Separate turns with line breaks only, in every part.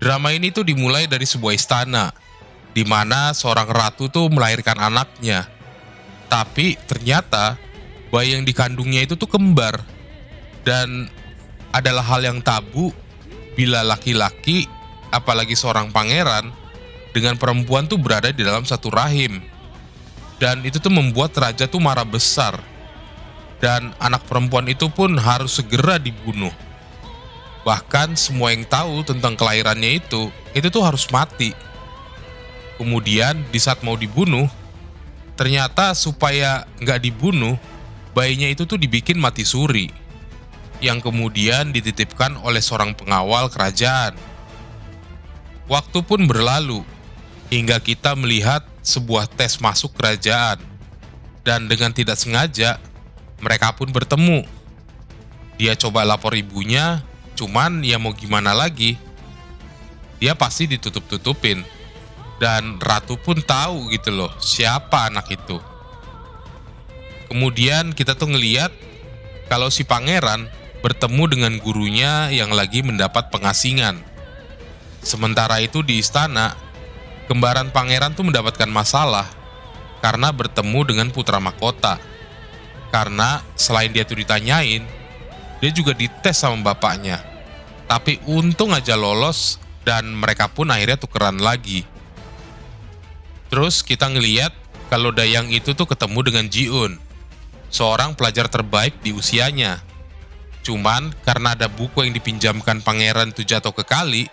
Drama ini tuh dimulai dari sebuah istana, di mana seorang ratu tuh melahirkan anaknya. Tapi ternyata bayi yang dikandungnya itu tuh kembar. Dan adalah hal yang tabu bila laki-laki, apalagi seorang pangeran, dengan perempuan tuh berada di dalam satu rahim. Dan itu tuh membuat raja tuh marah besar. Dan anak perempuan itu pun harus segera dibunuh. Bahkan semua yang tahu tentang kelahirannya itu tuh harus mati. Kemudian di saat mau dibunuh, ternyata supaya nggak dibunuh, bayinya itu tuh dibikin mati suri, yang kemudian dititipkan oleh seorang pengawal kerajaan. Waktu pun berlalu, hingga kita melihat sebuah tes masuk kerajaan. Dan dengan tidak sengaja, mereka pun bertemu. Dia coba lapor ibunya, cuman ya mau gimana lagi, dia pasti ditutup-tutupin. Dan ratu pun tahu gitu loh, siapa anak itu. Kemudian kita tuh ngeliat kalau si pangeran bertemu dengan gurunya yang lagi mendapat pengasingan. Sementara itu di istana, kembaran pangeran tuh mendapatkan masalah karena bertemu dengan putra mahkota. Karena selain dia tuh ditanyain, dia juga dites sama bapaknya. Tapi untung aja lolos dan mereka pun akhirnya tukeran lagi. Terus kita ngeliat kalau Dayang itu tuh ketemu dengan Jiun, seorang pelajar terbaik di usianya. Cuman karena ada buku yang dipinjamkan pangeran tuh jatuh ke kali,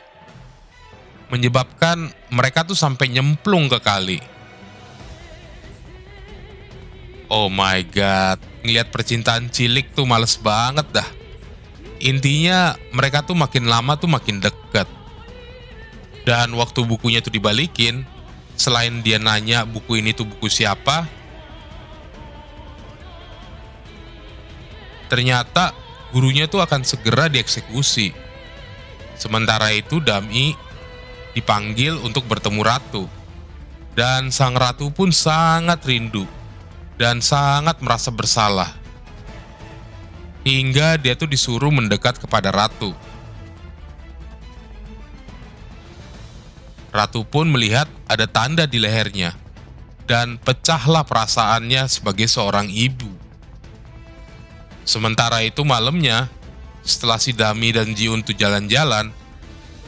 menyebabkan mereka tuh sampai nyemplung ke kali. Oh my god, ngeliat percintaan cilik tuh males banget dah. Intinya mereka tuh makin lama tuh makin deket. Dan waktu bukunya tuh dibalikin, selain dia nanya buku ini tuh buku siapa, ternyata gurunya tuh akan segera dieksekusi. Sementara itu Dami dipanggil untuk bertemu ratu. Dan sang ratu pun sangat rindu dan sangat merasa bersalah. Hingga dia tuh disuruh mendekat kepada ratu. Ratu pun melihat ada tanda di lehernya, dan pecahlah perasaannya sebagai seorang ibu. Sementara itu malamnya, setelah si Dami dan Jiun tuh jalan-jalan,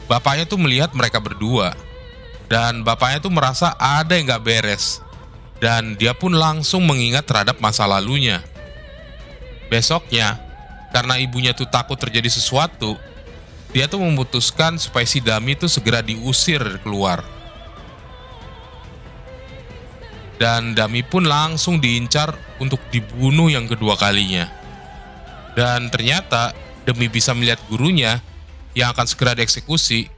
bapaknya tuh melihat mereka berdua. Dan bapaknya tuh merasa ada yang gak beres. Dan dia pun langsung mengingat terhadap masa lalunya. Besoknya, karena ibunya tuh takut terjadi sesuatu, dia tuh memutuskan supaya si Dami tuh segera diusir keluar. Dan Dami pun langsung diincar untuk dibunuh yang kedua kalinya. Dan ternyata demi bisa melihat gurunya yang akan segera dieksekusi,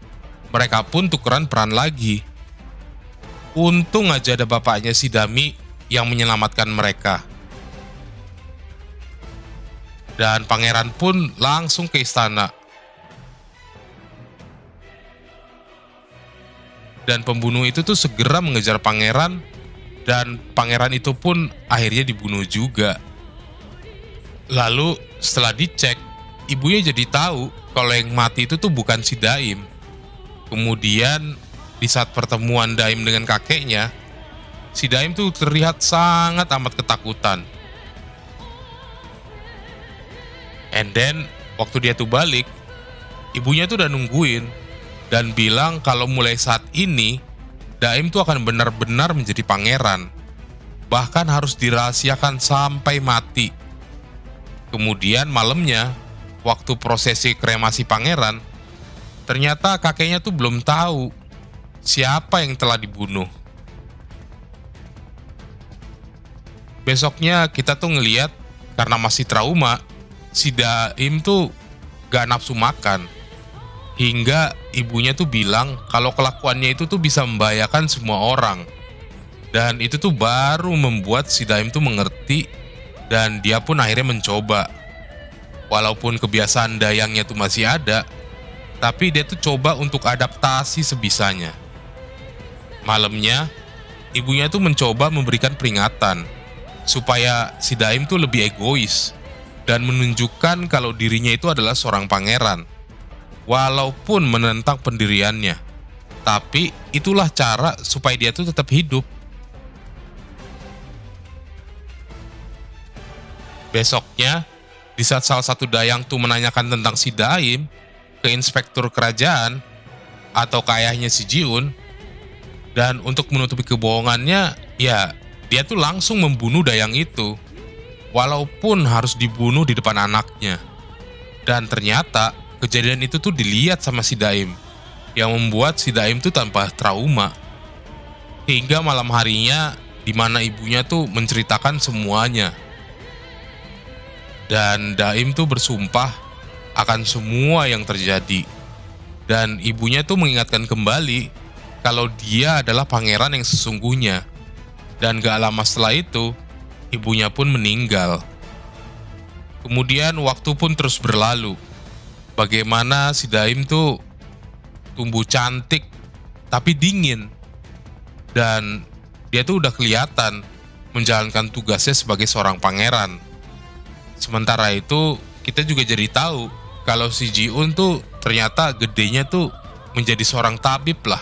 mereka pun tukeran peran lagi. Untung aja ada bapaknya si Dami yang menyelamatkan mereka. Dan pangeran pun langsung ke istana. Dan pembunuh itu tuh segera mengejar pangeran, dan pangeran itu pun akhirnya dibunuh juga. Lalu setelah dicek, ibunya jadi tahu kalau yang mati itu tuh bukan si Daim. Kemudian di saat pertemuan Daim dengan kakeknya, si Daim tuh terlihat sangat amat ketakutan. And then waktu dia tuh balik, ibunya tuh udah nungguin dan bilang kalau mulai saat ini Daim tuh akan benar-benar menjadi pangeran. Bahkan harus dirahasiakan sampai mati. Kemudian malamnya, waktu prosesi kremasi pangeran, ternyata kakeknya tuh belum tahu siapa yang telah dibunuh. Besoknya kita tuh ngeliat karena masih trauma, si Daim tuh gak nafsu makan. Hingga ibunya tuh bilang kalau kelakuannya itu tuh bisa membahayakan semua orang. Dan itu tuh baru membuat si Daim tuh mengerti, dan dia pun akhirnya mencoba. Walaupun kebiasaan dayangnya tuh masih ada, tapi dia tuh coba untuk adaptasi sebisanya. Malamnya, ibunya tuh mencoba memberikan peringatan supaya si Daim tuh lebih egois dan menunjukkan kalau dirinya itu adalah seorang pangeran. walaupun menentang pendiriannya. Tapi itulah cara supaya dia tuh tetap hidup. Besoknya, di saat salah satu dayang tuh menanyakan tentang si Daim ke inspektur kerajaan atau ke ayahnya si Jiun, dan untuk menutupi kebohongannya, ya dia tuh langsung membunuh dayang itu, walaupun harus dibunuh di depan anaknya. Dan ternyata kejadian itu tuh dilihat sama si Daim, yang membuat si Daim tuh tanpa trauma. Hingga malam harinya, di mana ibunya tuh menceritakan semuanya. Dan Daim tuh bersumpah akan semua yang terjadi. Dan ibunya tuh mengingatkan kembali kalau dia adalah pangeran yang sesungguhnya. Dan gak lama setelah itu, ibunya pun meninggal. Kemudian waktu pun terus berlalu. Bagaimana si Daim tuh tumbuh cantik tapi dingin. Dan dia tuh udah kelihatan menjalankan tugasnya sebagai seorang pangeran. Sementara itu, kita juga jadi tahu kalau si Ji-un tuh ternyata gedenya tuh menjadi seorang tabib lah.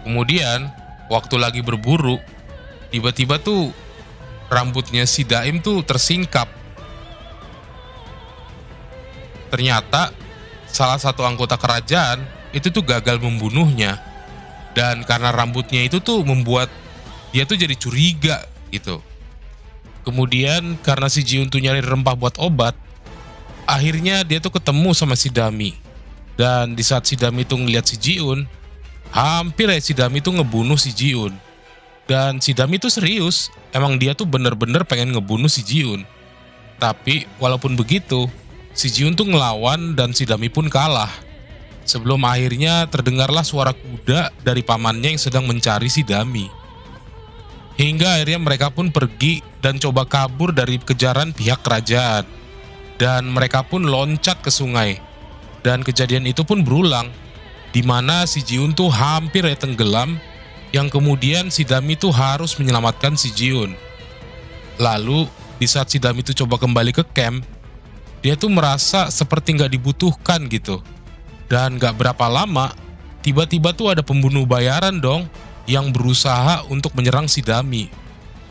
Kemudian, waktu lagi berburu, tiba-tiba tuh rambutnya si Daim tuh tersingkap. Ternyata, salah satu anggota kerajaan itu tuh gagal membunuhnya. Dan karena rambutnya itu tuh membuat dia tuh jadi curiga gitu. Kemudian karena si Jiun tuh nyari rempah buat obat, akhirnya dia tuh ketemu sama si Dami. Dan di saat si Dami tuh ngeliat si Jiun, hampir aja si Dami tuh ngebunuh si Jiun. Dan si Dami tuh serius, emang dia tuh bener-bener pengen ngebunuh si Jiun. Tapi walaupun begitu, si Jiun tuh ngelawan dan si Dami pun kalah. Sebelum akhirnya terdengarlah suara kuda dari pamannya yang sedang mencari si Dami. Hingga akhirnya mereka pun pergi dan coba kabur dari kejaran pihak kerajaan. Dan mereka pun loncat ke sungai. Dan kejadian itu pun berulang, di mana si Jiun tuh hampir tenggelam, yang kemudian si Dami tuh harus menyelamatkan si Jiun. Lalu, di saat si Dami tuh coba kembali ke camp, dia tuh merasa seperti nggak dibutuhkan gitu. Dan nggak berapa lama, tiba-tiba tuh ada pembunuh bayaran dong, yang berusaha untuk menyerang si Dami.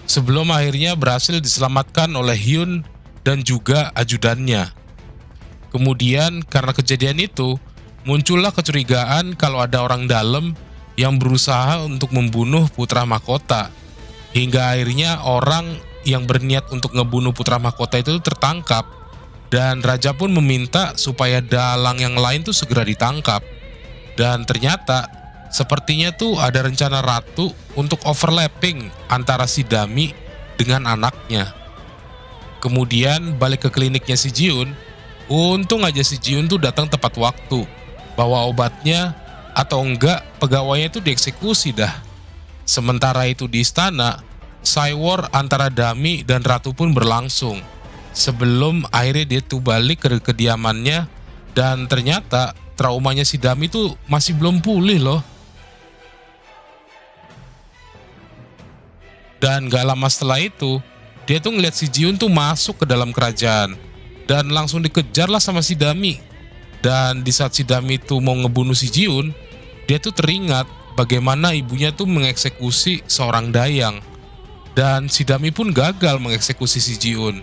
Sebelum akhirnya berhasil diselamatkan oleh Hyun dan juga ajudannya. Kemudian karena kejadian itu, muncullah kecurigaan kalau ada orang dalam yang berusaha untuk membunuh putra mahkota. Hingga akhirnya orang yang berniat untuk ngebunuh putra mahkota itu tertangkap. Dan raja pun meminta supaya dalang yang lain tuh segera ditangkap. Dan ternyata sepertinya tuh ada rencana ratu untuk overlapping antara si Dami dengan anaknya. Kemudian balik ke kliniknya si Jiun, untung aja si Jiun tuh datang tepat waktu, bawa obatnya, atau enggak pegawainya itu dieksekusi dah. Sementara itu di istana, Cywar antara Dami dan ratu pun berlangsung. Sebelum akhirnya dia tuh balik ke kediamannya, dan ternyata traumanya si Dami tuh masih belum pulih loh. Dan gak lama setelah itu, dia tuh ngeliat si Jiun tuh masuk ke dalam kerajaan. Dan langsung dikejar lah sama si Dami. Dan di saat si Dami tuh mau ngebunuh si Jiun, dia tuh teringat bagaimana ibunya tuh mengeksekusi seorang dayang. Dan si Dami pun gagal mengeksekusi si Jiun.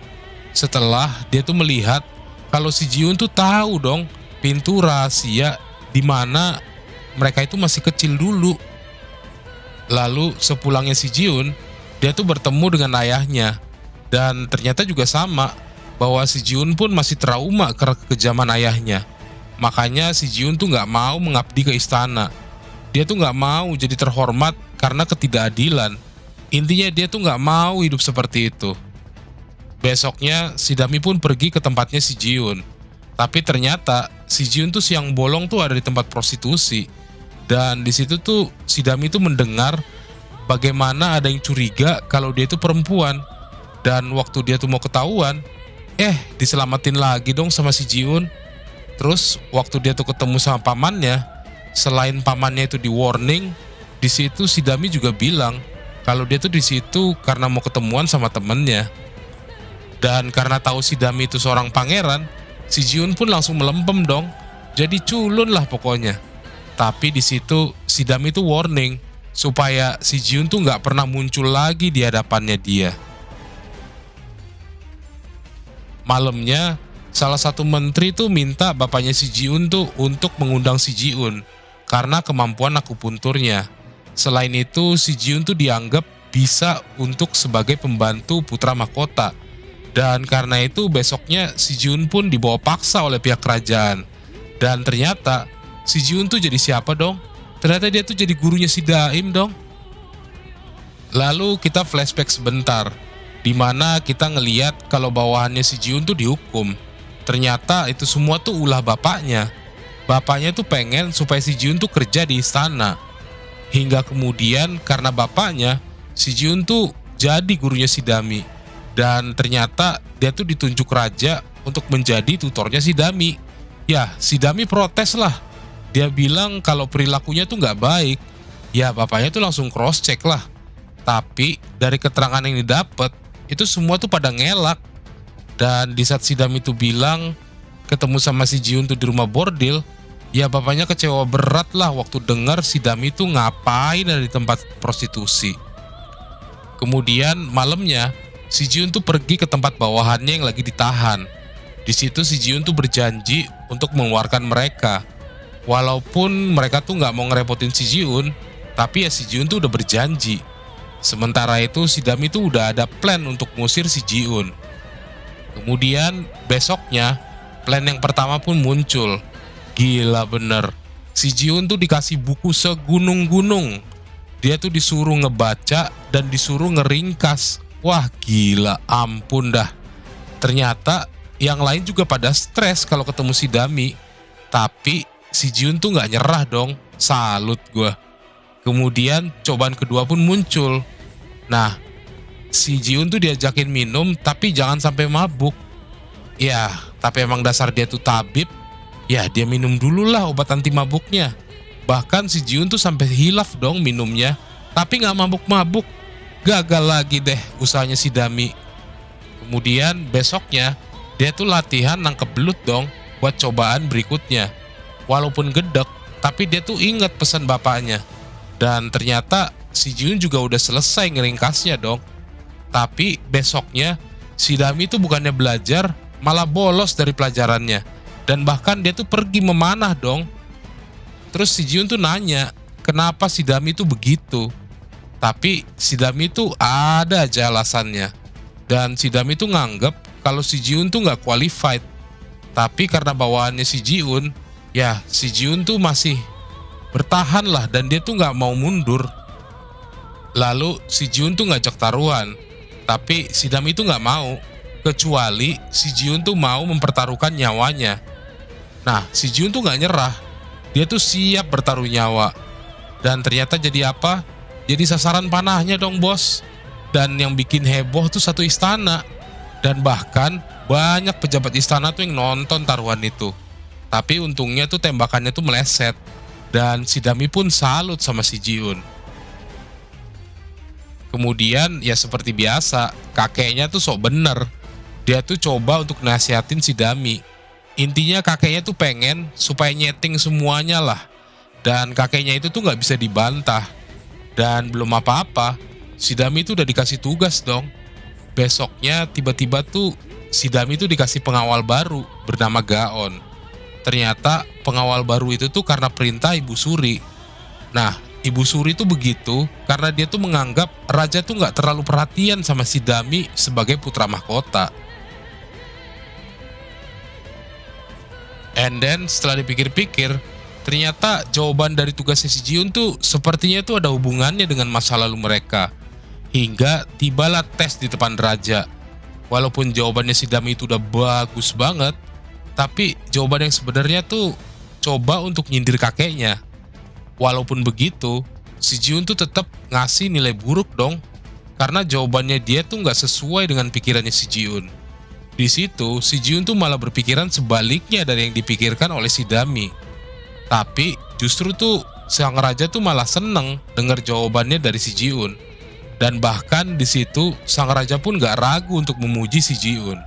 Setelah dia tuh melihat kalau si Jiun tuh tahu dong pintu rahasia di mana mereka itu masih kecil dulu. Lalu sepulangnya si Jiun, dia tuh bertemu dengan ayahnya. Dan ternyata juga sama, bahwa si Jiun pun masih trauma karena kekejaman ayahnya. Makanya si Jiun tuh gak mau mengabdi ke istana. Dia tuh gak mau jadi terhormat karena ketidakadilan. Intinya dia tuh gak mau hidup seperti itu. Besoknya si Dami pun pergi ke tempatnya si Jiun. Tapi ternyata si Jiun tuh siang bolong tuh ada di tempat prostitusi. Dan di situ tuh si Dami tuh mendengar bagaimana ada yang curiga kalau dia itu perempuan. Dan waktu dia tuh mau ketahuan, diselamatin lagi dong sama si Jiun. Terus waktu dia tuh ketemu sama pamannya, selain pamannya itu di warning, di situ si Dami juga bilang kalau dia tuh di situ karena mau ketemuan sama temennya. Dan karena tahu si Dami itu seorang pangeran, si Jiun pun langsung melempem dong. Jadi culun lah pokoknya. Tapi di situ si Dami itu warning supaya si Jiun tuh nggak pernah muncul lagi di hadapannya dia. Malamnya, salah satu menteri tuh minta bapaknya si Jiun tuh untuk mengundang si Jiun karena kemampuan akupunturnya. Selain itu, si Jiun tuh dianggap bisa untuk sebagai pembantu putra mahkota. Dan karena itu besoknya si Jiun pun dibawa paksa oleh pihak kerajaan. Dan ternyata si Jiun tuh jadi siapa dong? Ternyata dia tuh jadi gurunya si Daim dong. Lalu kita flashback sebentar, di mana kita ngeliat kalau bawahannya si Jiun tuh dihukum. Ternyata itu semua tuh ulah bapaknya. Bapaknya tuh pengen supaya si Jiun tuh kerja di istana. Hingga kemudian karena bapaknya, si Jiun tuh jadi gurunya si Dami. Dan ternyata dia tuh ditunjuk raja untuk menjadi tutornya si Dami. Ya, si Dami protes lah. Dia bilang kalau perilakunya tuh nggak baik. Ya, bapaknya tuh langsung cross check lah. Tapi dari keterangan yang didapat, itu semua tuh pada ngelak. Dan di saat si Dami tuh bilang ketemu sama si Jiun tuh di rumah bordil, ya bapaknya kecewa berat lah waktu dengar si Dami tuh ngapain ada di tempat prostitusi. Kemudian malamnya, si Jiun tuh pergi ke tempat bawahannya yang lagi ditahan. Di situ si Jiun tuh berjanji untuk mengeluarkan mereka. Walaupun mereka tuh nggak mau ngerepotin si Jiun, tapi ya si Jiun tuh udah berjanji. Sementara itu si Dami tuh udah ada plan untuk ngusir si Jiun. Kemudian besoknya plan yang pertama pun muncul. Gila bener, si Jiun tuh dikasih buku segunung-gunung. Dia tuh disuruh ngebaca dan disuruh ngeringkas. Wah gila, ampun dah. Ternyata yang lain juga pada stres kalau ketemu si Dami. Tapi si Jiun tuh gak nyerah dong, salut gue. Kemudian cobaan kedua pun muncul. Nah, si Jiun tuh diajakin minum tapi jangan sampai mabuk. Ya, tapi emang dasar dia tuh tabib. Ya, dia minum dulu lah obat anti mabuknya. Bahkan si Jiun tuh sampai hilaf dong minumnya, tapi gak mabuk-mabuk. Gagal lagi deh usahanya si Dami. Kemudian besoknya, dia tuh latihan nangkep belut dong buat cobaan berikutnya. Walaupun gedek, tapi dia tuh ingat pesan bapaknya. Dan ternyata si Jiun juga udah selesai ngeringkasnya dong. Tapi besoknya si Dami tuh bukannya belajar, malah bolos dari pelajarannya. Dan bahkan dia tuh pergi memanah dong. Terus si Jiun tuh nanya, kenapa si Dami tuh begitu? Tapi si Dami tuh ada aja alasannya. Dan si Dami tuh nganggep kalau si Jiun tuh gak qualified. Tapi karena bawaannya si Jiun, ya si Jiun tuh masih bertahan lah dan dia tuh gak mau mundur. Lalu si Jiun tuh ngajak taruhan, tapi si Dami tuh gak mau, kecuali si Jiun tuh mau mempertaruhkan nyawanya. Nah, si Jiun tuh gak nyerah, dia tuh siap bertaruh nyawa. Dan ternyata jadi apa? Jadi sasaran panahnya dong bos. Dan yang bikin heboh tuh satu istana. Dan bahkan banyak pejabat istana tuh yang nonton taruhan itu. Tapi untungnya tuh tembakannya tuh meleset. Dan si Dami pun salut sama si Jiun. Kemudian ya seperti biasa, kakeknya tuh sok bener. Dia tuh coba untuk nasihatin si Dami. Intinya kakeknya tuh pengen supaya nyeting semuanya lah. Dan kakeknya itu tuh gak bisa dibantah. Dan belum apa-apa, si Dami tuh udah dikasih tugas dong. Besoknya tiba-tiba tuh si Dami tuh dikasih pengawal baru bernama Gaon. Ternyata pengawal baru itu tuh karena perintah Ibu Suri. Nah, Ibu Suri tuh begitu karena dia tuh menganggap raja tuh gak terlalu perhatian sama si Dami sebagai putra mahkota. And then setelah dipikir-pikir, ternyata jawaban dari tugasnya si Jiun tuh sepertinya tuh ada hubungannya dengan masa lalu mereka. Hingga tibalah tes di depan raja. Walaupun jawabannya si Dami itu udah bagus banget, tapi jawaban yang sebenarnya tuh coba untuk nyindir kakeknya. Walaupun begitu, si Jiun tuh tetap ngasih nilai buruk dong. Karena jawabannya dia tuh nggak sesuai dengan pikirannya si Jiun. Di situ, si Jiun tuh malah berpikiran sebaliknya dari yang dipikirkan oleh si Dami. Tapi justru tuh sang raja tuh malah seneng dengar jawabannya dari si Jiun. Dan bahkan di situ sang raja pun gak ragu untuk memuji si Jiun.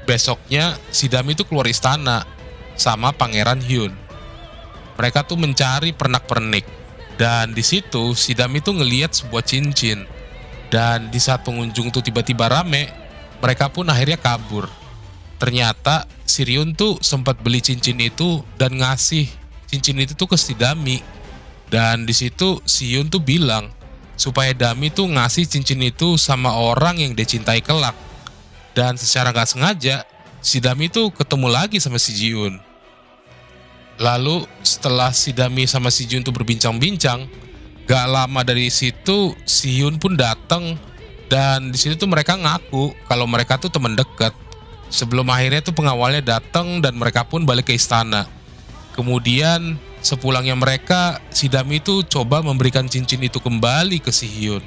Besoknya si Dami itu keluar istana sama Pangeran Hyun. Mereka tuh mencari pernak-pernik. Dan di situ si Dami tuh ngeliat sebuah cincin. Dan di saat pengunjung tuh tiba-tiba rame, mereka pun akhirnya kabur. Ternyata si Ryun tuh sempat beli cincin itu dan ngasih cincin itu tuh ke si Dami. Dan di situ si Hyun tuh bilang supaya Dami tuh ngasih cincin itu sama orang yang dia cintai kelak. Dan secara gak sengaja si Dami tuh ketemu lagi sama si Jiun. Lalu setelah si Dami sama si Jiun tuh berbincang-bincang, gak lama dari situ si Hyun pun datang. Dan di situ tuh mereka ngaku kalau mereka tuh teman dekat. Sebelum akhirnya tuh pengawalnya datang dan mereka pun balik ke istana. Kemudian sepulangnya mereka, si Dami itu coba memberikan cincin itu kembali ke si Hyun.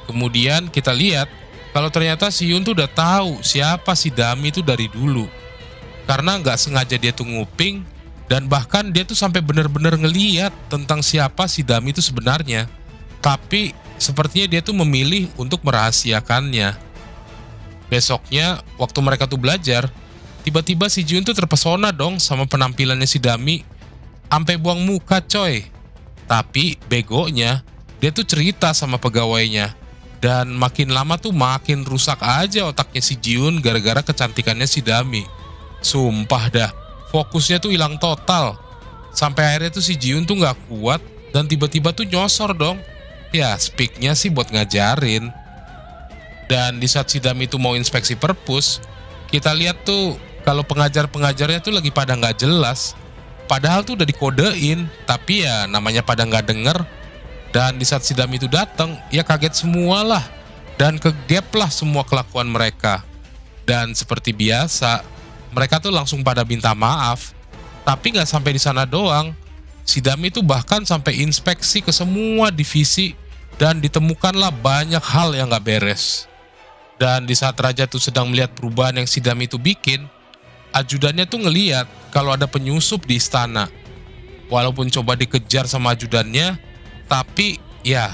Kemudian kita lihat kalau ternyata si Hyun tuh udah tahu siapa si Dami itu dari dulu. Karena nggak sengaja dia tuh nguping, dan bahkan dia tuh sampai bener-bener ngeliat tentang siapa si Dami itu sebenarnya. Tapi sepertinya dia tuh memilih untuk merahasiakannya. Besoknya waktu mereka tuh belajar, tiba-tiba si Jiun tuh terpesona dong sama penampilannya si Dami. Ampe buang muka coy. Tapi begonya dia tuh cerita sama pegawainya. Dan makin lama tuh makin rusak aja otaknya si Jiun gara-gara kecantikannya si Dami. Sumpah dah, fokusnya tuh hilang total. Sampai akhirnya tuh si Jiun tuh gak kuat dan tiba-tiba tuh nyosor dong. Ya speaknya sih buat ngajarin. Dan di saat si Dami tuh mau inspeksi perpus, kita lihat tuh kalau pengajar-pengajarnya tuh lagi pada gak jelas. Padahal tuh udah dikodein, tapi ya namanya pada nggak denger. Dan di saat si Dami itu datang, ya kaget semualah dan kegap lah semua kelakuan mereka. Dan seperti biasa, mereka tuh langsung pada minta maaf. Tapi nggak sampai di sana doang. Si Dami tuh bahkan sampai inspeksi ke semua divisi dan ditemukanlah banyak hal yang nggak beres. Dan di saat raja tuh sedang melihat perubahan yang si Dami itu bikin, ajudannya tuh ngeliat kalau ada penyusup di istana. Walaupun coba dikejar sama ajudannya, tapi ya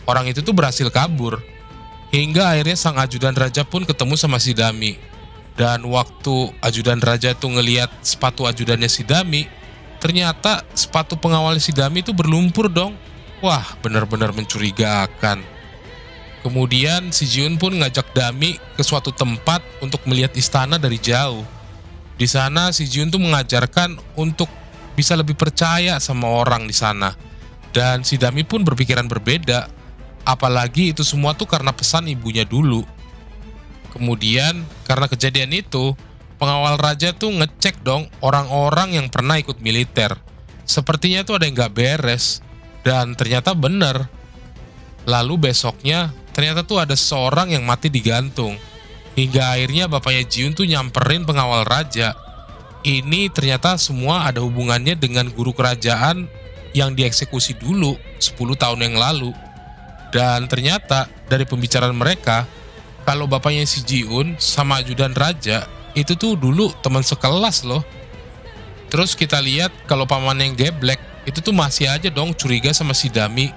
orang itu tuh berhasil kabur. Hingga akhirnya sang ajudan raja pun ketemu sama si Dami. Dan waktu ajudan raja tuh ngeliat sepatu ajudannya si Dami, ternyata sepatu pengawal si Dami tuh berlumpur dong. Wah, benar-benar mencurigakan. Kemudian si Jiun pun ngajak Dami ke suatu tempat untuk melihat istana dari jauh. Di sana si Jiun tuh mengajarkan untuk bisa lebih percaya sama orang di sana. Dan si Dami pun berpikiran berbeda. Apalagi itu semua tuh karena pesan ibunya dulu. Kemudian karena kejadian itu, pengawal raja tuh ngecek dong orang-orang yang pernah ikut militer. Sepertinya tuh ada yang gak beres. Dan ternyata bener. Lalu besoknya ternyata tuh ada seorang yang mati digantung. Hingga akhirnya bapaknya Jiun tuh nyamperin pengawal raja. Ini ternyata semua ada hubungannya dengan guru kerajaan yang dieksekusi dulu 10 tahun yang lalu. Dan ternyata dari pembicaraan mereka, kalau bapaknya si Jiun sama ajudan raja itu tuh dulu teman sekelas loh. Terus kita lihat kalau paman yang geblek itu tuh masih aja dong curiga sama si Dami.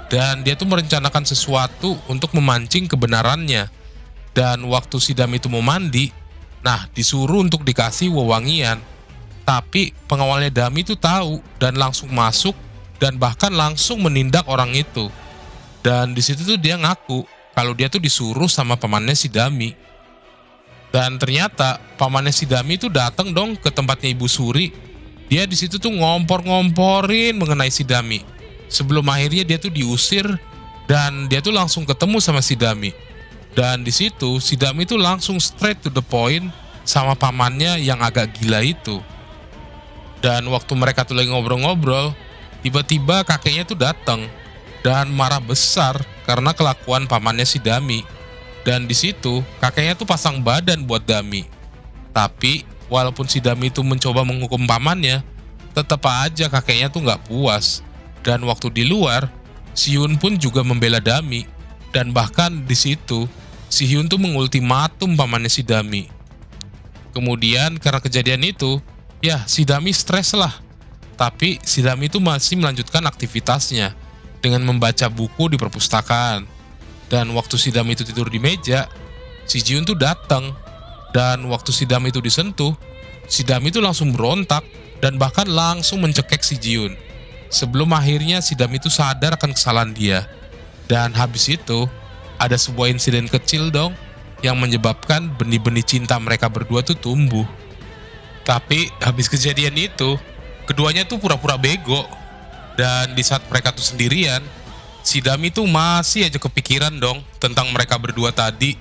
Dan dia tuh merencanakan sesuatu untuk memancing kebenarannya. Dan waktu si Dami itu mau mandi, nah disuruh untuk dikasih wewangian. Tapi pengawalnya Dami itu tahu dan langsung masuk dan bahkan langsung menindak orang itu. Dan di situ tuh dia ngaku kalau dia tuh disuruh sama pamannya si Dami. Dan ternyata pamannya si Dami itu datang dong ke tempatnya Ibu Suri. Dia di situ tuh ngompor-ngomporin mengenai si Dami. Sebelum akhirnya dia tuh diusir dan dia tuh langsung ketemu sama si Dami. Dan di situ si Dami tuh langsung straight to the point sama pamannya yang agak gila itu. Dan waktu mereka tuh lagi ngobrol-ngobrol, tiba-tiba kakeknya tuh datang dan marah besar karena kelakuan pamannya si Dami. Dan di situ kakeknya tuh pasang badan buat Dami. Tapi walaupun si Dami itu mencoba menghukum pamannya, tetap aja kakeknya tuh nggak puas. Dan waktu di luar, si Hyun pun juga membela Dami. Dan bahkan di situ, si Hyun tuh mengultimatum pamannya si Dami. Kemudian karena kejadian itu, ya si Dami stres lah. Tapi si Dami itu masih melanjutkan aktivitasnya. dengan membaca buku di perpustakaan. Dan waktu si Dam itu tidur di meja, si Jiun tuh datang. Dan waktu si Dam itu disentuh, si Dam itu langsung berontak dan bahkan langsung mencekik si Jiun. Sebelum akhirnya si Dam itu sadar akan kesalahan dia. Dan habis itu, ada sebuah insiden kecil dong yang menyebabkan benih-benih cinta mereka berdua tuh tumbuh. Tapi habis kejadian itu, keduanya tuh pura-pura bego. Dan di saat mereka tuh sendirian, si Dami tuh masih aja kepikiran dong tentang mereka berdua tadi.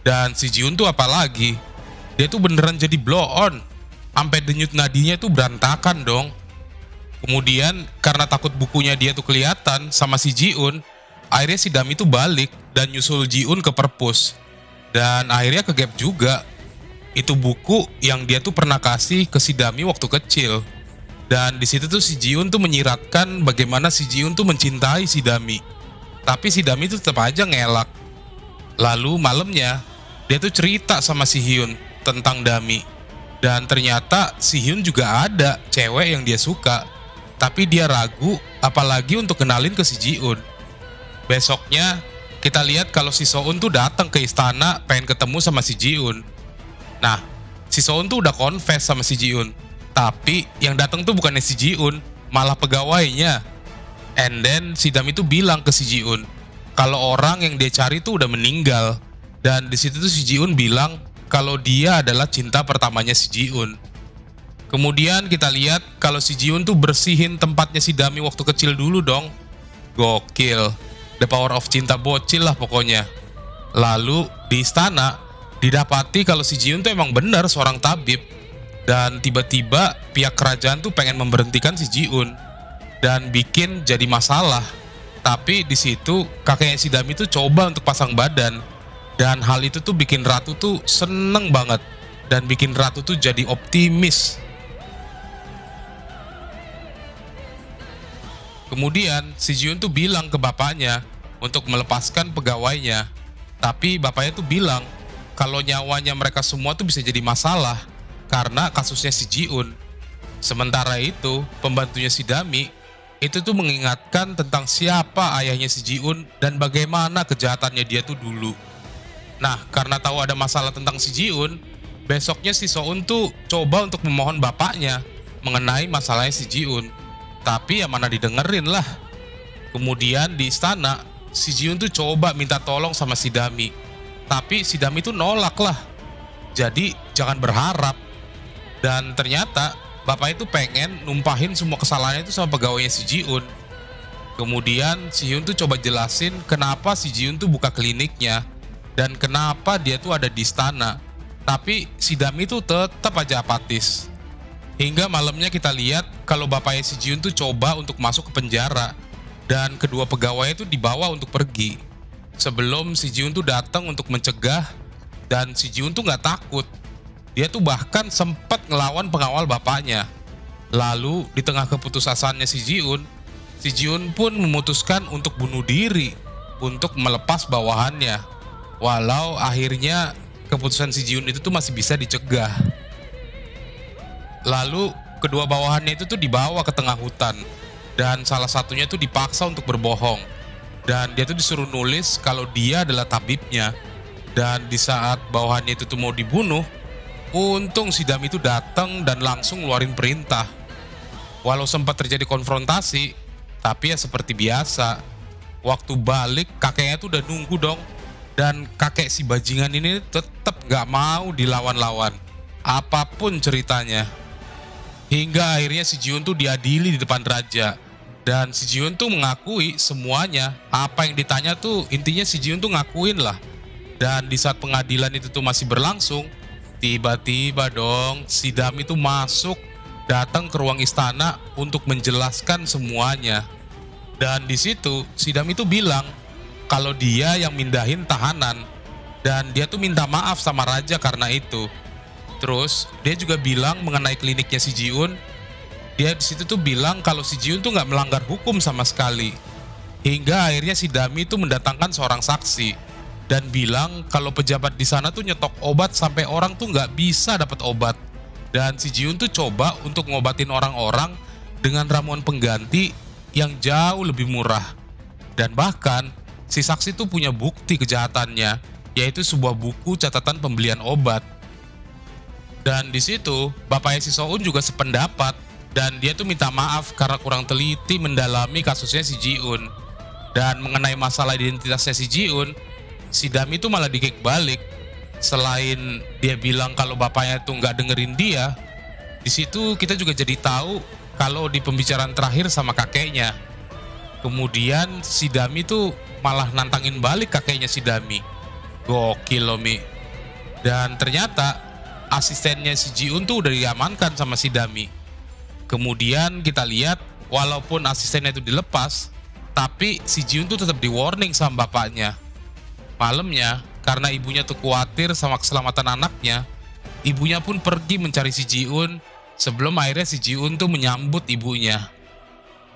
Dan si Jiun tuh apalagi, dia tuh beneran jadi blow on. Sampai denyut nadinya tuh berantakan dong. Kemudian karena takut bukunya dia tuh kelihatan sama si Jiun, akhirnya si Dami tuh balik dan nyusul Jiun ke perpus. Dan akhirnya ke Gap juga. Itu buku yang dia tuh pernah kasih ke si Dami waktu kecil. Dan di situ tuh si Jiun tuh menyiratkan bagaimana si Jiun tuh mencintai si Dami. Tapi si Dami tuh tetap aja ngelak. Lalu malamnya dia tuh cerita sama si Hyun tentang Dami. Dan ternyata si Hyun juga ada cewek yang dia suka. Tapi dia ragu apalagi untuk kenalin ke si Jiun. Besoknya kita lihat kalau si Soun tuh datang ke istana pengen ketemu sama si Jiun. Nah, si Soun tuh udah confess sama si Jiun. Tapi yang datang tuh bukannya si Jiun, malah pegawainya. And then si Dam itu bilang ke si Jiun kalau orang yang dia cari tuh udah meninggal. Dan di situ tuh si Jiun bilang kalau dia adalah cinta pertamanya si Jiun. Kemudian kita lihat kalau si Jiun tuh bersihin tempatnya si Dami waktu kecil dulu dong. Gokil. The power of cinta bocil lah pokoknya. Lalu di istana didapati kalau si Jiun tuh emang benar seorang tabib. Dan tiba-tiba pihak kerajaan tuh pengen memberhentikan si Jiun dan bikin jadi masalah. Tapi di situ kakeknya si Dami tuh coba untuk pasang badan. Dan hal itu tuh bikin Ratu tuh seneng banget. Dan bikin Ratu tuh jadi optimis. Kemudian si Jiun tuh bilang ke bapaknya untuk melepaskan pegawainya. Tapi bapaknya tuh bilang kalau nyawanya mereka semua tuh bisa jadi masalah karena kasusnya si Jiun. Sementara itu pembantunya si Dami itu tuh mengingatkan tentang siapa ayahnya si Jiun dan bagaimana kejahatannya dia tuh dulu. Nah, karena tahu ada masalah tentang si Jiun, besoknya si Soun tuh coba untuk memohon bapaknya mengenai masalahnya si Jiun. Tapi ya mana didengerin lah. Kemudian di istana, si Jiun tuh coba minta tolong sama si Dami. Tapi si Dami tuh nolak lah. Jadi jangan berharap. Dan ternyata bapak itu pengen numpahin semua kesalahannya itu sama pegawainya si Jiun. Kemudian si Hyun tuh coba jelasin kenapa si Jiun tuh buka kliniknya dan kenapa dia tuh ada di istana. Tapi si Dami tuh tetap aja apatis. Hingga malamnya kita lihat kalau bapaknya si Jiun tuh coba untuk masuk ke penjara dan kedua pegawainya tuh dibawa untuk pergi. Sebelum si Jiun tuh datang untuk mencegah dan si Jiun tuh nggak takut. Dia tuh bahkan sempat ngelawan pengawal bapaknya. Lalu di tengah keputusasannya si Jiun pun memutuskan untuk bunuh diri untuk melepas bawahannya. Walau akhirnya keputusan si Jiun itu tuh masih bisa dicegah. Lalu kedua bawahannya itu tuh dibawa ke tengah hutan dan salah satunya tuh dipaksa untuk berbohong. Dan dia tuh disuruh nulis kalau dia adalah tabibnya. Dan di saat bawahannya itu tuh mau dibunuh, untung si Dam itu datang dan langsung ngeluarin perintah. Walau sempat terjadi konfrontasi, tapi ya seperti biasa. Waktu balik kakeknya tuh udah nunggu dong. Dan kakek si bajingan ini tetap gak mau dilawan-lawan. Apapun ceritanya. Hingga akhirnya si Jiun tuh diadili di depan raja. Dan si Jiun tuh mengakui semuanya. Apa yang ditanya tuh intinya si Jiun tuh ngakuin lah. Dan di saat pengadilan itu tuh masih berlangsung, tiba-tiba dong si Dam itu masuk, datang ke ruang istana untuk menjelaskan semuanya. Dan di situ si Dam itu bilang kalau dia yang mindahin tahanan dan dia tuh minta maaf sama raja karena itu. Terus dia juga bilang mengenai kliniknya si Jiun. Dia di situ tuh bilang kalau si Jiun tuh nggak melanggar hukum sama sekali. Hingga akhirnya si Dami tuh mendatangkan seorang saksi dan bilang kalau pejabat di sana tuh nyetok obat sampai orang tuh nggak bisa dapat obat. Dan si Jiun tuh coba untuk ngobatin orang-orang dengan ramuan pengganti yang jauh lebih murah. Dan bahkan si saksi tuh punya bukti kejahatannya, yaitu sebuah buku catatan pembelian obat. Dan di situ bapaknya si Soun juga sependapat, dan dia tuh minta maaf karena kurang teliti mendalami kasusnya si Jiun. Dan mengenai masalah identitasnya si Jiun, si Dami tuh malah dikik balik. Selain dia bilang kalau bapaknya tuh nggak dengerin dia, di situ kita juga jadi tahu kalau di pembicaraan terakhir sama kakeknya, kemudian si Dami tuh malah nantangin balik kakeknya si Dami. Gokil loh, Mi. Dan ternyata asistennya si Jiun tuh udah diamankan sama si Dami. Kemudian kita lihat walaupun asistennya itu dilepas, tapi si Jiun tuh tetap di warning sama bapaknya. Malamnya, karena ibunya tuh khawatir sama keselamatan anaknya, ibunya pun pergi mencari si Jiun sebelum akhirnya si Jiun tuh menyambut ibunya.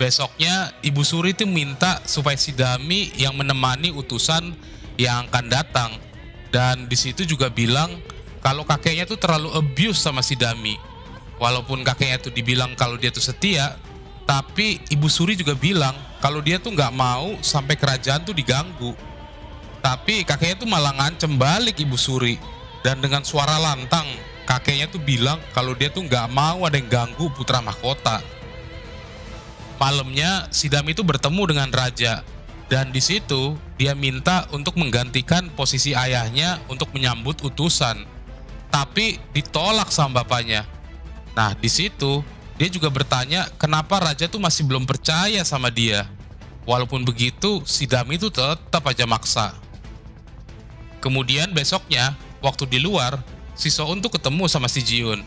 Besoknya, Ibu Suri tuh minta supaya si Dami yang menemani utusan yang akan datang. Dan di situ juga bilang kalau kakeknya tuh terlalu abuse sama si Dami. Walaupun kakeknya tuh dibilang kalau dia tuh setia, tapi Ibu Suri juga bilang kalau dia tuh nggak mau sampai kerajaan tuh diganggu. Tapi kakeknya tuh malah ngancem balik Ibu Suri. Dan dengan suara lantang, kakeknya tuh bilang kalau dia tuh nggak mau ada yang ganggu putra mahkota. Malamnya, si Dami itu bertemu dengan raja, dan di situ dia minta untuk menggantikan posisi ayahnya untuk menyambut utusan, tapi ditolak sama bapaknya. Nah, di situ dia juga bertanya kenapa raja tuh masih belum percaya sama dia. Walaupun begitu, si Dami itu tetap aja maksa. Kemudian besoknya, waktu di luar, si Soun tuh ketemu sama si Jiun,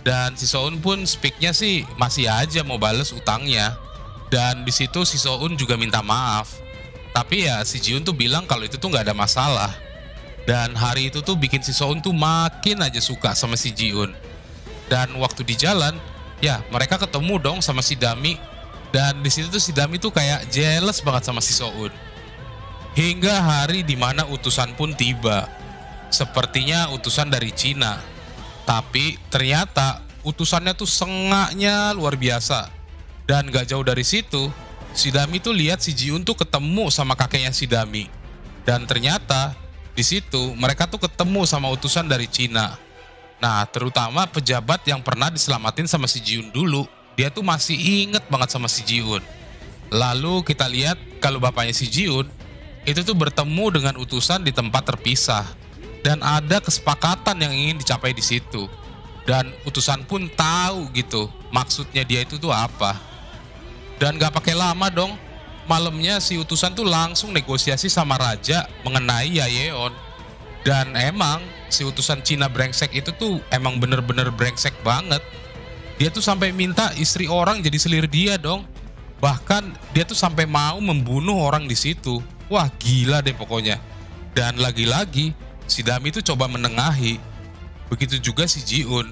dan si Soun pun speaknya sih masih aja mau bales utangnya. Dan di situ si Soun juga minta maaf. Tapi ya si Jiun tuh bilang kalau itu tuh nggak ada masalah. Dan hari itu tuh bikin si Soun tuh makin aja suka sama si Jiun. Dan waktu di jalan, ya mereka ketemu dong sama si Dami. Dan di situ tuh si Dami tuh kayak jealous banget sama si Soun. Hingga hari dimana utusan pun tiba. Sepertinya utusan dari Cina. Tapi ternyata utusannya tuh sengaknya luar biasa. Dan gak jauh dari situ, si Dami tuh lihat si Jiun tuh ketemu sama kakeknya si Dami. Dan ternyata di situ mereka tuh ketemu sama utusan dari Cina. Nah, terutama pejabat yang pernah diselamatin sama si Jiun dulu, dia tuh masih inget banget sama si Jiun. Lalu kita lihat kalau bapaknya si Jiun itu tuh bertemu dengan utusan di tempat terpisah. Dan ada kesepakatan yang ingin dicapai di situ. Dan utusan pun tahu gitu maksudnya dia itu tuh apa. Dan gak pakai lama dong, malamnya si utusan tuh langsung negosiasi sama raja mengenai Yaeon. Dan emang si utusan Cina brengsek itu tuh emang bener-bener brengsek banget. Dia tuh sampai minta istri orang jadi selir dia dong. Bahkan dia tuh sampai mau membunuh orang di situ. Wah, gila deh pokoknya. Dan lagi-lagi si Dami tuh coba menengahi. Begitu juga si Jiun.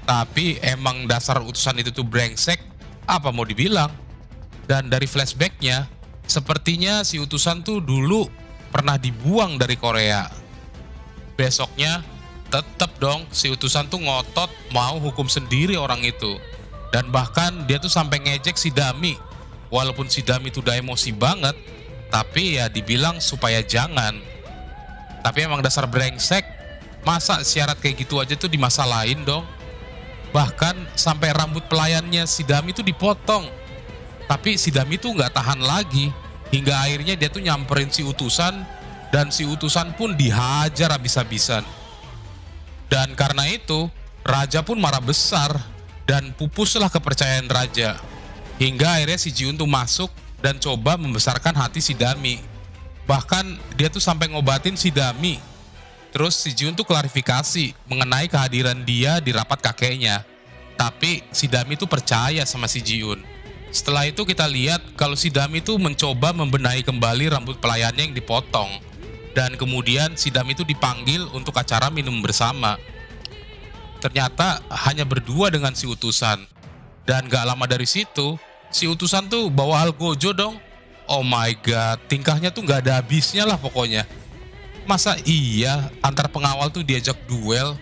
Tapi emang dasar utusan itu tuh brengsek, apa mau dibilang. Dan dari flashbacknya, sepertinya si utusan tuh dulu pernah dibuang dari Korea. Besoknya, tetap dong si utusan tuh ngotot mau hukum sendiri orang itu. Dan bahkan dia tuh sampai ngejek si Dami. Walaupun si Dami tuh udah emosi banget, tapi ya dibilang supaya jangan. Tapi emang dasar brengsek, masa syarat kayak gitu aja tuh dimasalahin dong. Bahkan sampai rambut pelayannya si Dami tuh dipotong. Tapi si Dami tuh nggak tahan lagi, hingga akhirnya dia tuh nyamperin si utusan, dan si utusan pun dihajar habis-habisan. Dan karena itu, raja pun marah besar, dan pupuslah kepercayaan raja. Hingga akhirnya si Jiun tuh masuk dan coba membesarkan hati si Dami. Bahkan dia tuh sampai ngobatin si Dami. Terus si Jiun tuh klarifikasi mengenai kehadiran dia di rapat kakeknya. Tapi si Dami tuh percaya sama si Jiun. Setelah itu kita lihat kalau si Dami tuh mencoba membenahi kembali rambut pelayannya yang dipotong. Dan kemudian si Dami tuh dipanggil untuk acara minum bersama. Ternyata hanya berdua dengan si utusan. Dan gak lama dari situ, si utusan tuh bawa Algojo dong. Oh my god, tingkahnya tuh gak ada habisnya lah pokoknya. Masa iya antar pengawal tuh diajak duel?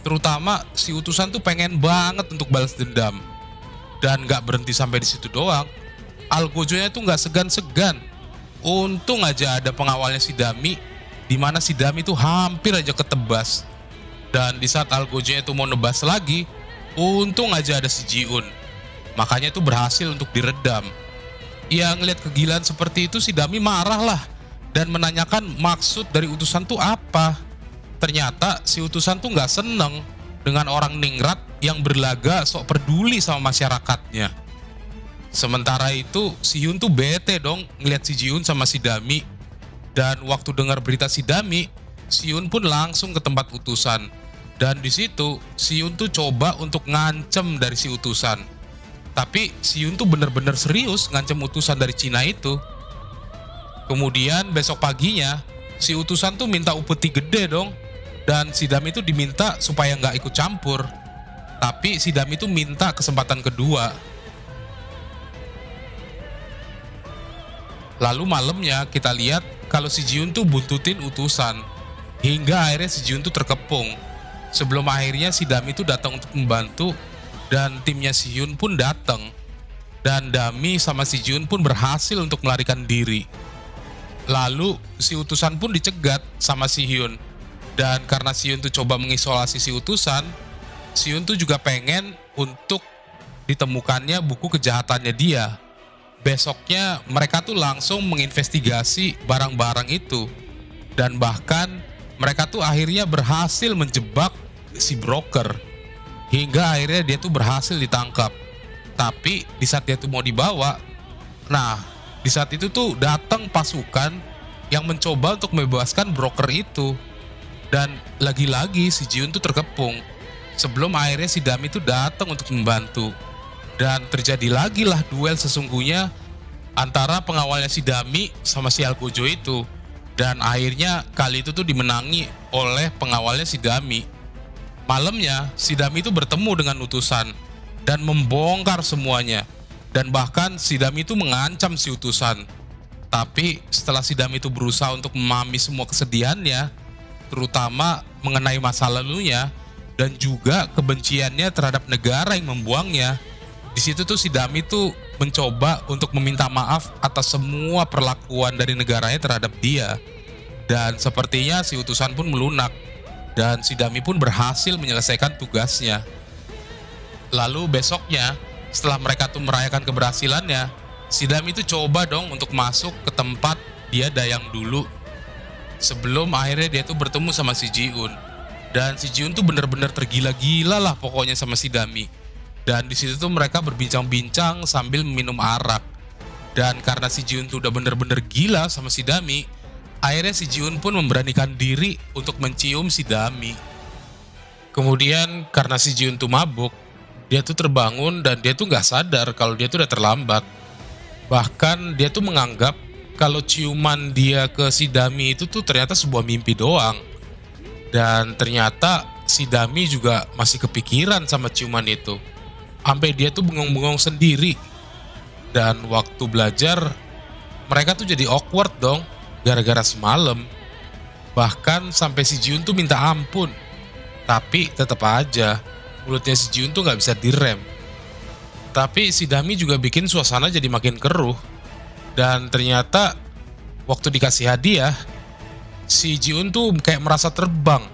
Terutama si utusan tuh pengen banget untuk balas dendam. Dan gak berhenti sampai di situ doang. Algojo-nya tuh gak segan-segan. Untung aja ada pengawalnya si Dami, di mana si Dami tuh hampir aja ketebas. Dan di saat Algojo itu mau nebas lagi, untung aja ada si Jiun. Makanya tuh berhasil untuk diredam. Ya ngeliat kegilaan seperti itu si Dami marah lah dan menanyakan maksud dari utusan tuh apa. Ternyata si utusan tuh nggak seneng dengan orang ningrat yang berlaga sok peduli sama masyarakatnya. Sementara itu si Hyun tuh bete dong ngeliat si Jiun sama si Dami. Dan waktu dengar berita si Dami, si Hyun pun langsung ke tempat utusan. Dan di situ si Hyun tuh coba untuk ngancem dari si utusan. Tapi si Hyun tuh bener-bener serius ngancem utusan dari Cina itu. Kemudian besok paginya si utusan tuh minta upeti gede dong. Dan si Dami tuh diminta supaya nggak ikut campur. Tapi si Dami tuh minta kesempatan kedua. Lalu malamnya kita lihat kalau si Jiun tuh buntutin utusan. Hingga akhirnya si Jiun tuh terkepung. Sebelum akhirnya si Dami tuh datang untuk membantu. Dan timnya si Hyun pun datang. Dan Dami sama si Jiun pun berhasil untuk melarikan diri. Lalu si utusan pun dicegat sama si Hyun. Dan karena si Hyun tuh coba mengisolasi si utusan, si Hyun tuh juga pengen untuk ditemukannya buku kejahatannya dia. Besoknya mereka tuh langsung menginvestigasi barang-barang itu. Dan bahkan mereka tuh akhirnya berhasil menjebak si broker. Hingga akhirnya dia tuh berhasil ditangkap. Tapi di saat dia tuh mau dibawa, nah di saat itu tuh datang pasukan yang mencoba untuk membebaskan broker itu. Dan lagi-lagi si Jiun tuh terkepung. Sebelum akhirnya si Dami tuh datang untuk membantu. Dan terjadi lagi lah duel sesungguhnya antara pengawalnya si Dami sama si Algojo itu. Dan akhirnya kali itu tuh dimenangi oleh pengawalnya si Dami. Malamnya si Dami itu bertemu dengan utusan dan membongkar semuanya. Dan bahkan si Dami itu mengancam si utusan. Tapi setelah si Dami itu berusaha untuk memahami semua kesedihannya, terutama mengenai masa lalunya dan juga kebenciannya terhadap negara yang membuangnya, di situ tuh si Dami tuh mencoba untuk meminta maaf atas semua perlakuan dari negaranya terhadap dia. Dan sepertinya si utusan pun melunak. Dan si Dami pun berhasil menyelesaikan tugasnya. Lalu besoknya, setelah mereka tuh merayakan keberhasilannya, si Dami tuh coba dong untuk masuk ke tempat dia dayang dulu. Sebelum akhirnya dia tuh bertemu sama si Jiun. Dan si Jiun tuh bener-bener tergila-gila lah pokoknya sama si Dami. Dan di situ tuh mereka berbincang-bincang sambil minum arak. Dan karena si Jiun tuh udah bener-bener gila sama si Dami, akhirnya si Jiun pun memberanikan diri untuk mencium si Dami. Kemudian karena si Jiun tuh mabuk, dia tuh terbangun dan dia tuh nggak sadar kalau dia tuh udah terlambat. Bahkan dia tuh menganggap kalau ciuman dia ke si Dami itu tuh ternyata sebuah mimpi doang. Dan ternyata si Dami juga masih kepikiran sama ciuman itu. Sampai dia tuh bengong-bengong sendiri. Dan waktu belajar, mereka tuh jadi awkward dong, gara-gara semalam. Bahkan sampai si Jiun tuh minta ampun. Tapi tetap aja, mulutnya si Jiun tuh gak bisa direm. Tapi si Dami juga bikin suasana jadi makin keruh. Dan ternyata waktu dikasih hadiah, si Jiun tuh kayak merasa terbang.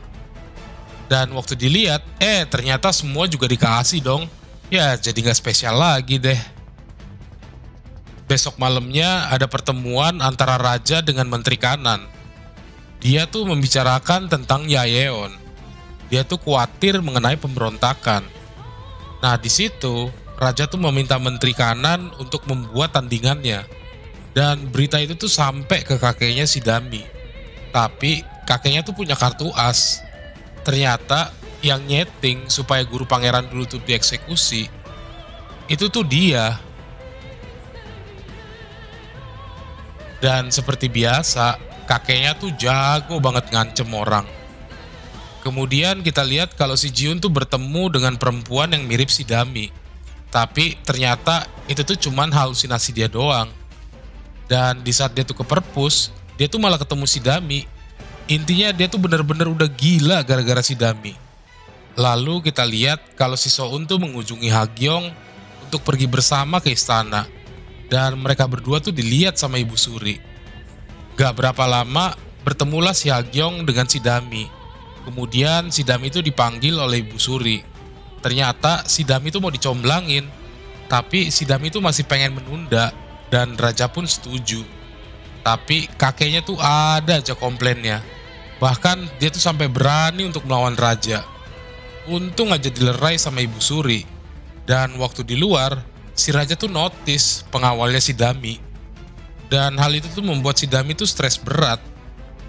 Dan waktu dilihat, ternyata semua juga dikasih dong. Ya jadi gak spesial lagi deh. Besok malamnya ada pertemuan antara raja dengan menteri kanan. Dia tuh membicarakan tentang Yaeon. Dia tuh khawatir mengenai pemberontakan. Nah di situ raja tuh meminta menteri kanan untuk membuat tandingannya. Dan berita itu tuh sampai ke kakeknya si Dami. Tapi kakeknya tuh punya kartu as. Ternyata yang nyeting supaya guru pangeran dulu tuh dieksekusi, itu tuh dia. Dan seperti biasa, kakeknya tuh jago banget ngancem orang. Kemudian kita lihat kalau si Jiun tuh bertemu dengan perempuan yang mirip si Dami. Tapi ternyata itu tuh cuman halusinasi dia doang. Dan di saat dia tuh ke perpus, dia tuh malah ketemu si Dami. Intinya dia tuh bener-bener udah gila gara-gara si Dami. Lalu kita lihat kalau si Soun tuh mengunjungi Hagyeong untuk pergi bersama ke istana. Dan mereka berdua tuh dilihat sama Ibu Suri. Gak berapa lama, bertemulah si Hagyong dengan si Dami. Kemudian si Dami itu dipanggil oleh Ibu Suri. Ternyata si Dami itu mau dicomblangin, tapi si Dami itu masih pengen menunda, dan raja pun setuju. Tapi kakeknya tuh ada aja komplainnya. Bahkan dia tuh sampai berani untuk melawan raja. Untung aja dilerai sama Ibu Suri. Dan waktu di luar, si raja tuh notice pengawalnya si Dami. Dan hal itu tuh membuat si Dami tuh stres berat.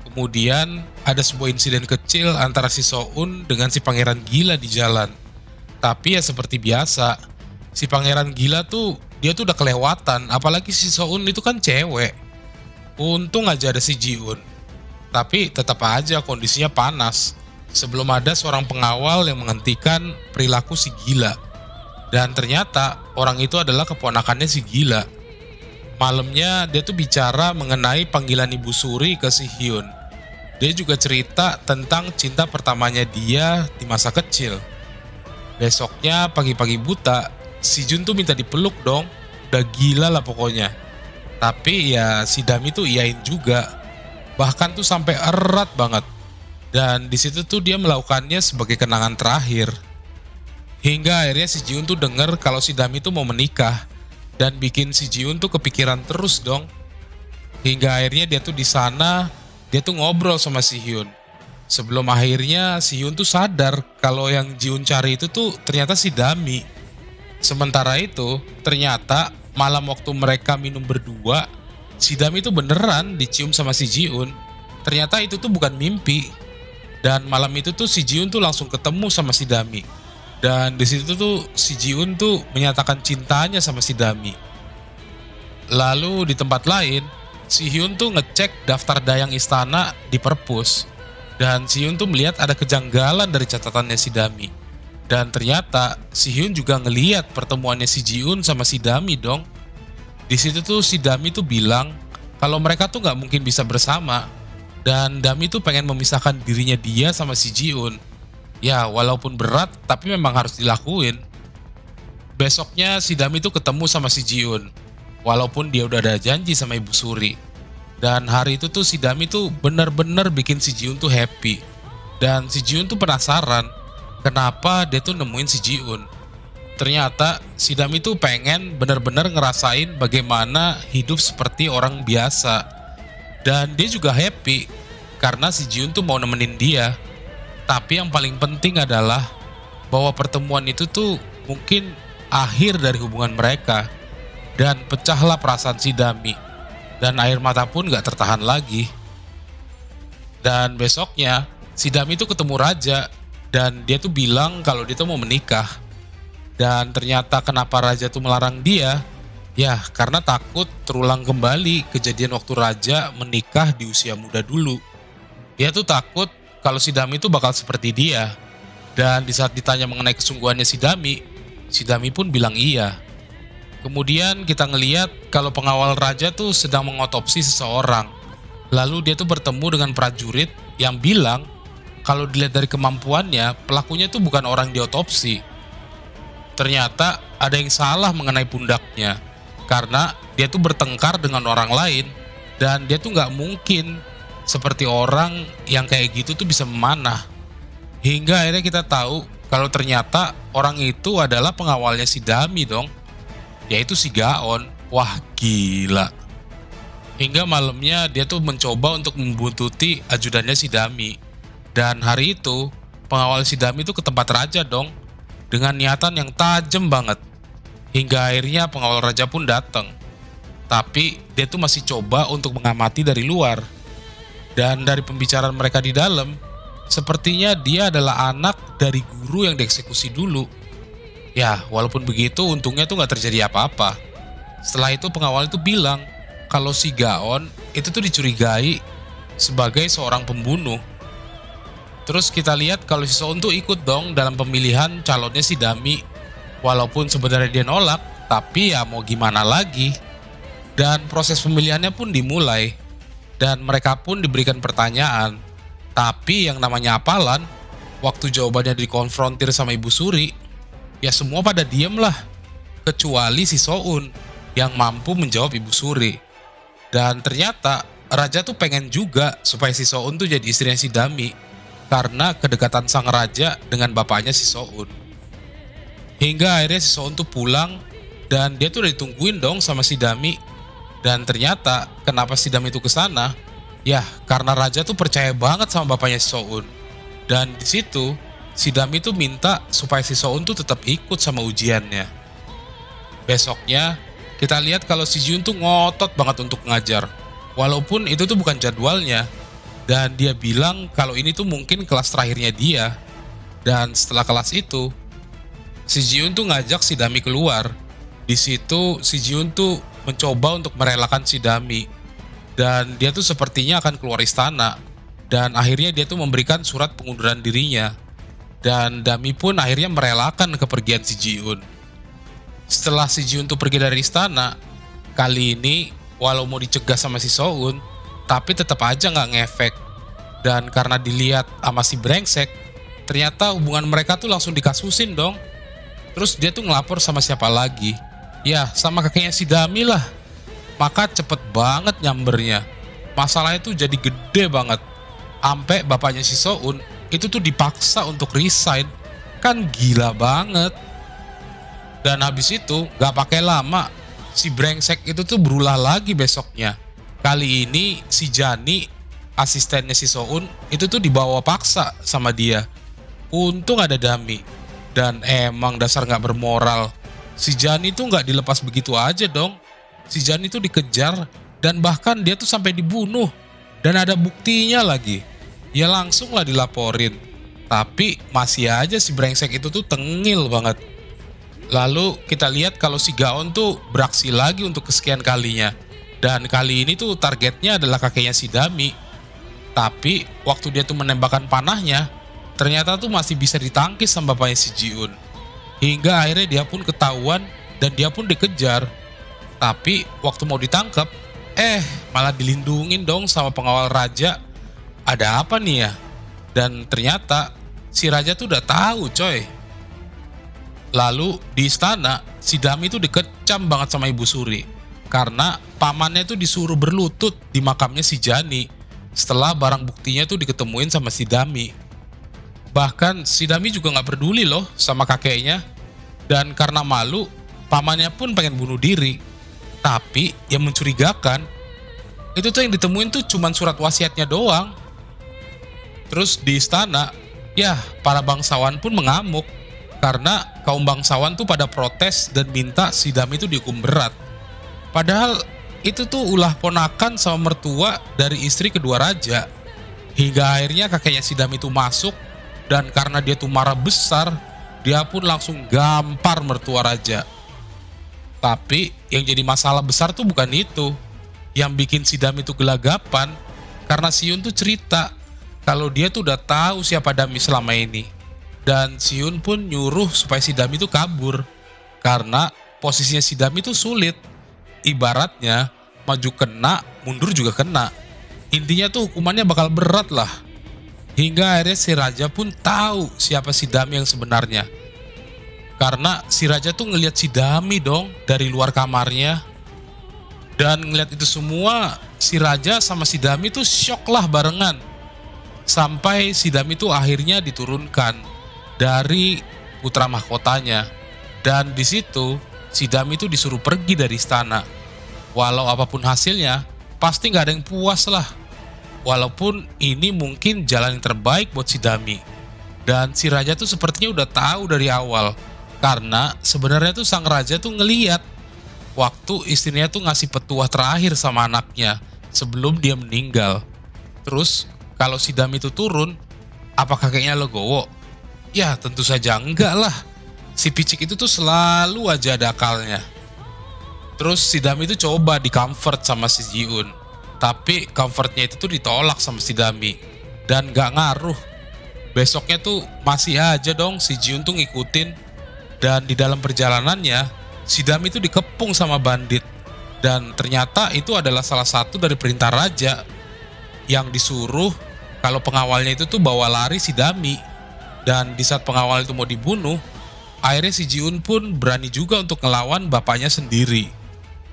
Kemudian ada sebuah insiden kecil antara si Soun dengan si pangeran gila di jalan. Tapi ya seperti biasa, si pangeran gila tuh dia tuh udah kelewatan, apalagi si Soun itu kan cewek. Untung aja ada si Jiun. Tapi tetap aja kondisinya panas. Sebelum ada seorang pengawal yang menghentikan perilaku si gila. Dan ternyata orang itu adalah keponakannya si gila. Malamnya dia tuh bicara mengenai panggilan Ibu Suri ke si Hyun. Dia juga cerita tentang cinta pertamanya dia di masa kecil. Besoknya pagi-pagi buta, si Jun tuh minta dipeluk dong. Udah gila lah pokoknya. Tapi ya si Dami tuh iyain juga. Bahkan tuh sampai erat banget. Dan di situ tuh dia melakukannya sebagai kenangan terakhir. Hingga akhirnya si Jiun tuh dengar kalau si Dami tuh mau menikah. Dan bikin si Jiun tuh kepikiran terus dong. Hingga akhirnya dia tuh di sana, dia tuh ngobrol sama si Hyun. Sebelum akhirnya si Hyun tuh sadar kalau yang Jiun cari itu tuh ternyata si Dami. Sementara itu, ternyata malam waktu mereka minum berdua, si Dami tuh beneran dicium sama si Jiun. Ternyata itu tuh bukan mimpi. Dan malam itu tuh si Jiun tuh langsung ketemu sama si Dami. Dan di situ tuh si Jiun tuh menyatakan cintanya sama si Dami. Lalu di tempat lain, si Hyun tuh ngecek daftar dayang istana di perpus. Dan si Hyun tuh melihat ada kejanggalan dari catatannya si Dami. Dan ternyata si Hyun juga ngeliat pertemuannya si Jiun sama si Dami dong. Di situ tuh si Dami tuh bilang kalau mereka tuh nggak mungkin bisa bersama. Dan Dami tuh pengen memisahkan dirinya dia sama si Jiun. Ya walaupun berat tapi memang harus dilakuin. Besoknya si Dami tuh ketemu sama si Jiun. Walaupun dia udah ada janji sama Ibu Suri. Dan hari itu tuh si Dami tuh bener-bener bikin si Jiun tuh happy. Dan si Jiun tuh penasaran kenapa dia tuh nemuin si Jiun. Ternyata si Dami tuh pengen bener-bener ngerasain bagaimana hidup seperti orang biasa. Dan dia juga happy karena si Jiun tuh mau nemenin dia. Tapi yang paling penting adalah bahwa pertemuan itu tuh mungkin akhir dari hubungan mereka. Dan pecahlah perasaan si Dami. Dan air mata pun gak tertahan lagi. Dan besoknya si Dami tuh ketemu raja. Dan dia tuh bilang kalau dia tuh mau menikah. Dan ternyata kenapa raja tuh melarang dia? Ya karena takut terulang kembali kejadian waktu raja menikah di usia muda dulu. Dia tuh takut kalau si Dami tuh bakal seperti dia. Dan di saat ditanya mengenai kesungguhannya si Dami pun bilang iya. Kemudian kita ngeliat kalau pengawal raja tuh sedang mengotopsi seseorang. Lalu dia tuh bertemu dengan prajurit yang bilang kalau dilihat dari kemampuannya, pelakunya tuh bukan orang diotopsi. Ternyata ada yang salah mengenai pundaknya. Karena dia tuh bertengkar dengan orang lain. Dan dia tuh gak mungkin seperti orang yang kayak gitu tuh bisa memanah. Hingga akhirnya kita tahu kalau ternyata orang itu adalah pengawalnya si Dami dong. Yaitu si Gaon. Wah gila. Hingga malamnya dia tuh mencoba untuk membuntuti ajudannya si Dami. Dan hari itu pengawal si Dami tuh ke tempat raja dong. Dengan niatan yang tajam banget. Hingga akhirnya pengawal raja pun datang. Tapi dia tuh masih coba untuk mengamati dari luar. Dan dari pembicaraan mereka di dalam, sepertinya dia adalah anak dari guru yang dieksekusi dulu. Ya, walaupun begitu untungnya tuh gak terjadi apa-apa. Setelah itu pengawal itu bilang kalau si Gaon itu tuh dicurigai sebagai seorang pembunuh. Terus kita lihat kalau si Soun tuh ikut dong dalam pemilihan calonnya si Dami. Walaupun sebenarnya dia nolak, tapi ya mau gimana lagi. Dan proses pemilihannya pun dimulai. Dan mereka pun diberikan pertanyaan. Tapi yang namanya apalan, waktu jawabannya dikonfrontir sama Ibu Suri, ya semua pada diem lah. Kecuali si Soun yang mampu menjawab Ibu Suri. Dan ternyata raja tuh pengen juga supaya si Soun tuh jadi istrinya si Dami karena kedekatan sang raja dengan bapaknya si Soun. Hingga akhirnya si Soun tuh pulang dan dia tuh udah ditungguin dong sama si Dami. Dan ternyata kenapa si Dami itu kesana? Ya karena raja tuh percaya banget sama bapaknya si Soun. Dan di situ si Dami tuh minta supaya si Soun tuh tetap ikut sama ujiannya. Besoknya kita lihat kalau si Jiun tuh ngotot banget untuk ngajar. Walaupun itu tuh bukan jadwalnya. Dan dia bilang kalau ini tuh mungkin kelas terakhirnya dia. Dan setelah kelas itu, si Jiun tuh ngajak si Dami keluar. Di situ si Jiun tuh mencoba untuk merelakan si Dami. Dan dia tuh sepertinya akan keluar istana. Dan akhirnya dia tuh memberikan surat pengunduran dirinya. Dan Dami pun akhirnya merelakan kepergian si Jiun. Setelah si Jiun tuh pergi dari istana, kali ini walau mau dicegah sama si Soun, tapi tetap aja nggak ngefek. Dan karena dilihat sama si brengsek, ternyata hubungan mereka tuh langsung dikasusin dong. Terus dia tuh ngelapor sama siapa lagi? Ya sama kakeknya si Dami lah. Maka cepet banget nyambernya. Masalahnya tuh jadi gede banget. Ampe bapaknya si Soun itu tuh dipaksa untuk resign. Kan gila banget. Dan habis itu gak pakai lama, si brengsek itu tuh berulah lagi besoknya. Kali ini si Jani, asistennya si Soun, itu tuh dibawa paksa sama dia. Untung ada Dami. Dan emang dasar gak bermoral. Si Jani tuh gak dilepas begitu aja dong. Si Jani tuh dikejar dan bahkan dia tuh sampai dibunuh. Dan ada buktinya lagi. Ya langsung lah dilaporin. Tapi masih aja si brengsek itu tuh tengil banget. Lalu kita lihat kalau si Gaon tuh beraksi lagi untuk kesekian kalinya. Dan kali ini tuh targetnya adalah kakeknya si Dami. Tapi waktu dia tuh menembakkan panahnya, ternyata tuh masih bisa ditangkis sama bapaknya si Jiun. Hingga akhirnya dia pun ketahuan dan dia pun dikejar. Tapi waktu mau ditangkap, malah dilindungin dong sama pengawal raja. Ada apa nih ya? Dan ternyata si raja tuh udah tahu coy. Lalu di istana, si Dami tuh dikecam banget sama Ibu Suri. Karena pamannya tuh disuruh berlutut di makamnya si Jani. Setelah barang buktinya tuh diketemuin sama si Dami. Bahkan si Dami juga gak peduli loh sama kakeknya. Dan karena malu, pamannya pun pengen bunuh diri. Tapi yang mencurigakan, itu tuh yang ditemuin tuh cuman surat wasiatnya doang. Terus di istana, ya para bangsawan pun mengamuk. Karena kaum bangsawan tuh pada protes dan minta si Dami itu dihukum berat. Padahal itu tuh ulah ponakan sama mertua dari istri kedua raja. Hingga akhirnya kakeknya si Dami itu masuk. Dan karena dia tuh marah besar, dia pun langsung gampar mertua raja. Tapi yang jadi masalah besar tuh bukan itu. Yang bikin si Dami itu gelagapan, karena Siun tuh cerita kalau dia tuh udah tahu siapa Dami selama ini. Dan Siun pun nyuruh supaya si Dami itu kabur. Karena posisinya si Dami itu sulit. Ibaratnya maju kena, mundur juga kena. Intinya tuh hukumannya bakal berat lah. Hingga akhirnya si raja pun tahu siapa si Dami yang sebenarnya. Karena si raja tuh ngelihat si Dami dong dari luar kamarnya. Dan ngelihat itu semua, si raja sama si Dami tuh shock lah barengan. Sampai si Dami tuh akhirnya diturunkan dari putra mahkotanya. Dan di situ si Dami tuh disuruh pergi dari istana. Walau apapun hasilnya, pasti nggak ada yang puas lah. Walaupun ini mungkin jalan yang terbaik buat si Dami. Dan si raja tuh sepertinya udah tahu dari awal. Karena sebenarnya tuh sang raja tuh ngeliat waktu istrinya tuh ngasih petuah terakhir sama anaknya sebelum dia meninggal. Terus kalau si Dami itu turun, apa kakeknya legowo? Ya tentu saja enggak lah. Si picik itu tuh selalu aja ada akalnya. Terus si Dami itu coba di comfort sama si Jiun. Tapi comfortnya itu tuh ditolak sama si Dami. Dan gak ngaruh. Besoknya tuh masih aja dong si Jiun tuh ngikutin. Dan di dalam perjalanannya, si Dami itu dikepung sama bandit. Dan ternyata itu adalah salah satu dari perintah raja. Yang disuruh kalau pengawalnya itu tuh bawa lari si Dami. Dan di saat pengawal itu mau dibunuh, akhirnya si Jiun pun berani juga untuk ngelawan bapaknya sendiri.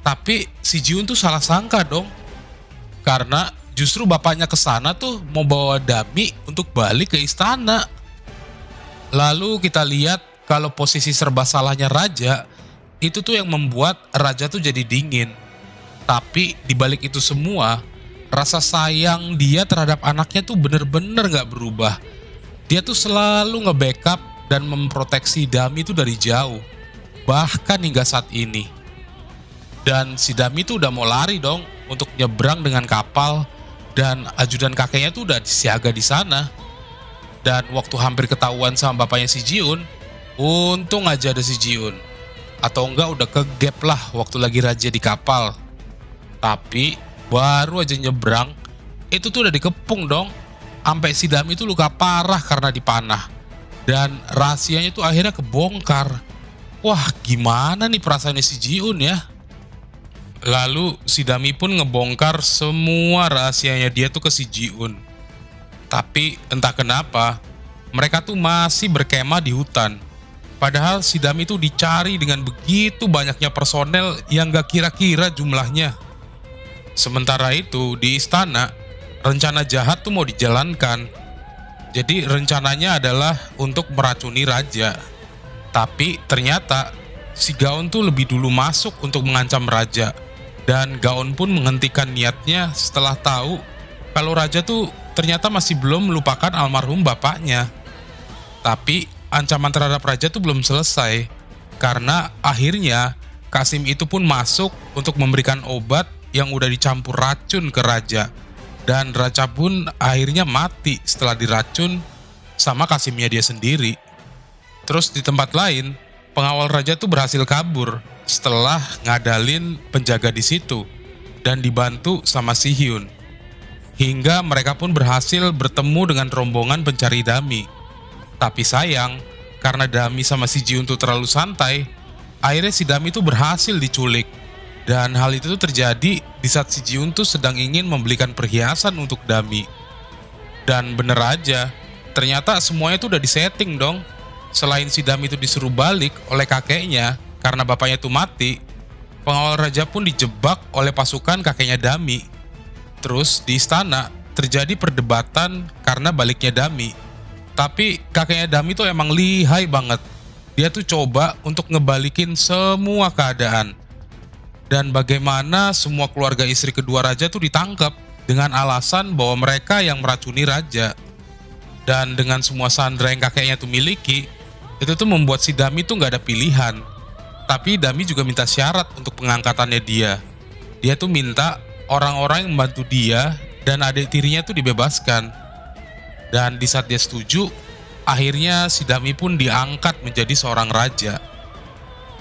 Tapi si Jiun tuh salah sangka dong. karena justru bapaknya ke sana tuh mau bawa Dami untuk balik ke istana. Lalu kita lihat kalau posisi serba salahnya raja, itu tuh yang membuat raja tuh jadi dingin. Tapi di balik itu semua, rasa sayang dia terhadap anaknya tuh bener-bener gak berubah. Dia tuh selalu nge-backup dan memproteksi Dami tuh dari jauh. Bahkan hingga saat ini. Dan si Dami tuh udah mau lari dong untuk nyebrang dengan kapal, dan ajudan kakeknya tuh udah disiaga di sana. Dan waktu hampir ketahuan sama bapaknya si Jiun, untung aja ada si Jiun. Atau enggak udah kegap lah waktu lagi raja di kapal. Tapi baru aja nyebrang, itu tuh udah dikepung dong. Sampai si Dami itu luka parah karena dipanah. Dan rahasianya tuh akhirnya kebongkar. Wah, gimana nih perasaannya si Jiun ya? Lalu si Dami pun ngebongkar semua rahasianya dia tuh ke si Jiun. Tapi entah kenapa, mereka tuh masih berkemah di hutan. Padahal si Dami tuh dicari dengan begitu banyaknya personel yang gak kira-kira jumlahnya. Sementara itu di istana, rencana jahat tuh mau dijalankan. Jadi rencananya adalah untuk meracuni raja. Tapi ternyata si Gaon tuh lebih dulu masuk untuk mengancam raja. Dan Gaon pun menghentikan niatnya setelah tahu kalau raja tuh ternyata masih belum melupakan almarhum bapaknya. Tapi ancaman terhadap raja tuh belum selesai. Karena akhirnya Kasim itu pun masuk untuk memberikan obat yang udah dicampur racun ke raja. Dan raja pun akhirnya mati setelah diracun sama Kasimnya dia sendiri. Terus di tempat lain, pengawal raja tuh berhasil kabur setelah ngadalin penjaga di situ dan dibantu sama si Hyun. Hingga mereka pun berhasil bertemu dengan rombongan pencari Dami. Tapi sayang, karena Dami sama si Jiun tuh terlalu santai, akhirnya si Dami tuh berhasil diculik. Dan hal itu tuh terjadi di saat si Jiun tuh sedang ingin membelikan perhiasan untuk Dami. Dan bener aja, ternyata semuanya tuh udah disetting dong. Selain si Dami itu disuruh balik oleh kakeknya karena bapaknya tuh mati, pengawal raja pun dijebak oleh pasukan kakeknya Dami. Terus di istana terjadi perdebatan karena baliknya Dami. Tapi kakeknya Dami tuh emang lihai banget. Dia tuh coba untuk ngebalikin semua keadaan. Dan bagaimana semua keluarga istri kedua raja tuh ditangkap dengan alasan bahwa mereka yang meracuni raja. Dan dengan semua sandera yang kakeknya tuh miliki, itu tuh membuat si Dami tuh gak ada pilihan. Tapi Dami juga minta syarat untuk pengangkatannya dia. Dia tuh minta orang-orang yang membantu dia dan adik tirinya tuh dibebaskan. Dan di saat dia setuju, akhirnya si Dami pun diangkat menjadi seorang raja.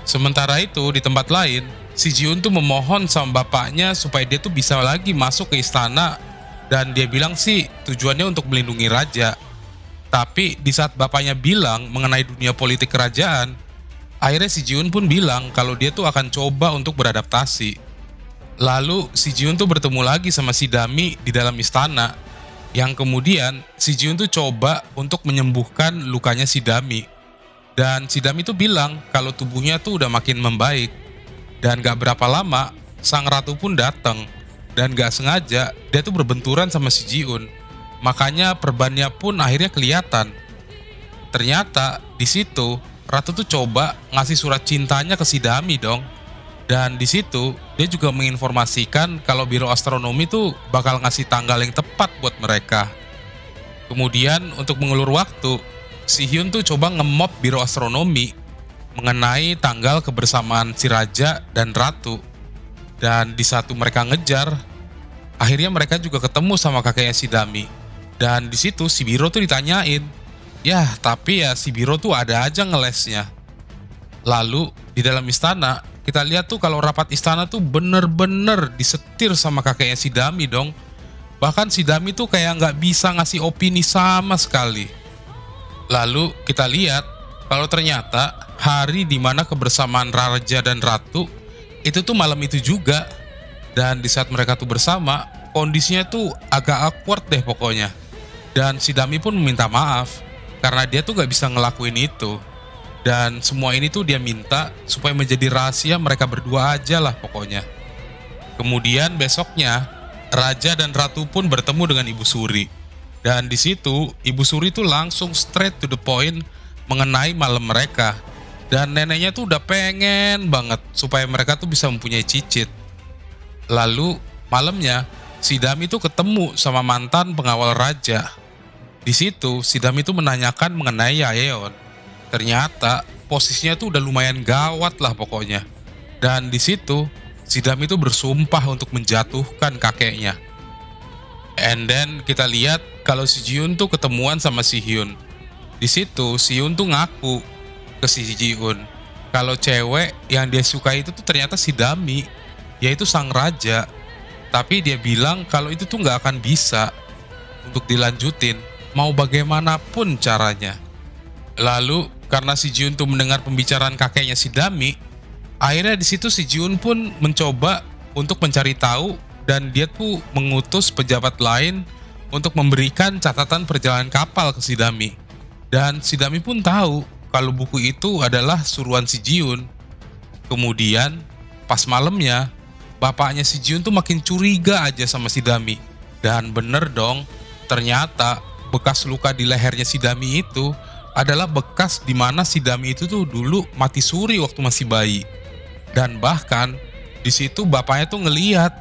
Sementara itu di tempat lain, si Jiun tuh memohon sama bapaknya supaya dia tuh bisa lagi masuk ke istana. Dan dia bilang sih tujuannya untuk melindungi raja. Tapi di saat bapaknya bilang mengenai dunia politik kerajaan, akhirnya si Jiun pun bilang kalau dia tuh akan coba untuk beradaptasi. Lalu si Jiun tuh bertemu lagi sama si Dami di dalam istana. Yang kemudian si Jiun tuh coba untuk menyembuhkan lukanya si Dami. Dan si Dami tuh bilang kalau tubuhnya tuh udah makin membaik. Dan gak berapa lama sang ratu pun datang. Dan gak sengaja dia tuh berbenturan sama si Jiun. Makanya perbannya pun akhirnya kelihatan. Ternyata di situ ratu tuh coba ngasih surat cintanya ke si Dami dong. Dan di situ dia juga menginformasikan kalau Biro Astronomi tuh bakal ngasih tanggal yang tepat buat mereka. Kemudian untuk mengulur waktu, si Hyun tuh coba nge-mob Biro Astronomi mengenai tanggal kebersamaan si raja dan ratu. Dan di satu mereka ngejar, akhirnya mereka juga ketemu sama kakeknya si Dami. Dan di situ si Biro tuh ditanyain, ya tapi ya si Biro tuh ada aja ngelesnya. Lalu di dalam istana kita lihat tuh kalau rapat istana tuh bener-bener disetir sama kakeknya si Dami dong. Bahkan si Dami tuh kayak nggak bisa ngasih opini sama sekali. Lalu kita lihat kalau ternyata hari dimana kebersamaan raja dan ratu itu tuh malam itu juga. Dan di saat mereka tuh bersama, kondisinya tuh agak awkward deh pokoknya. Dan si Dami pun meminta maaf karena dia tuh gak bisa ngelakuin itu. Dan semua ini tuh dia minta supaya menjadi rahasia mereka berdua aja lah pokoknya. Kemudian besoknya, Raja dan Ratu pun bertemu dengan Ibu Suri. Dan di situ, Ibu Suri tuh langsung straight to the point mengenai malam mereka. Dan neneknya tuh udah pengen banget supaya mereka tuh bisa mempunyai cicit. Lalu malamnya, si Dami tuh ketemu sama mantan pengawal raja. Di situ, si Dami tuh menanyakan mengenai Yaeon. Ternyata posisinya tuh udah lumayan gawat lah pokoknya. Dan di situ, si Dami tuh bersumpah untuk menjatuhkan kakeknya. And then kita lihat kalau si Jiun tuh ketemuan sama si Hyun. Di situ si Hyun tuh ngaku ke si Jiun kalau cewek yang dia suka itu tuh ternyata si Dami, yaitu sang raja. Tapi dia bilang kalau itu tuh nggak akan bisa untuk dilanjutin, mau bagaimanapun caranya. Lalu karena si Jiun tuh mendengar pembicaraan kakeknya si Dami, akhirnya di situ si Jiun pun mencoba untuk mencari tahu dan dia tuh mengutus pejabat lain untuk memberikan catatan perjalanan kapal ke si Dami. Dan si Dami pun tahu kalau buku itu adalah suruhan si Jiun. Kemudian pas malamnya, bapaknya si Jiun tuh makin curiga aja sama si Dami. Dan bener dong, ternyata bekas luka di lehernya si Dami itu adalah bekas di mana si Dami itu tuh dulu mati suri waktu masih bayi. Dan bahkan di situ bapaknya tuh ngeliat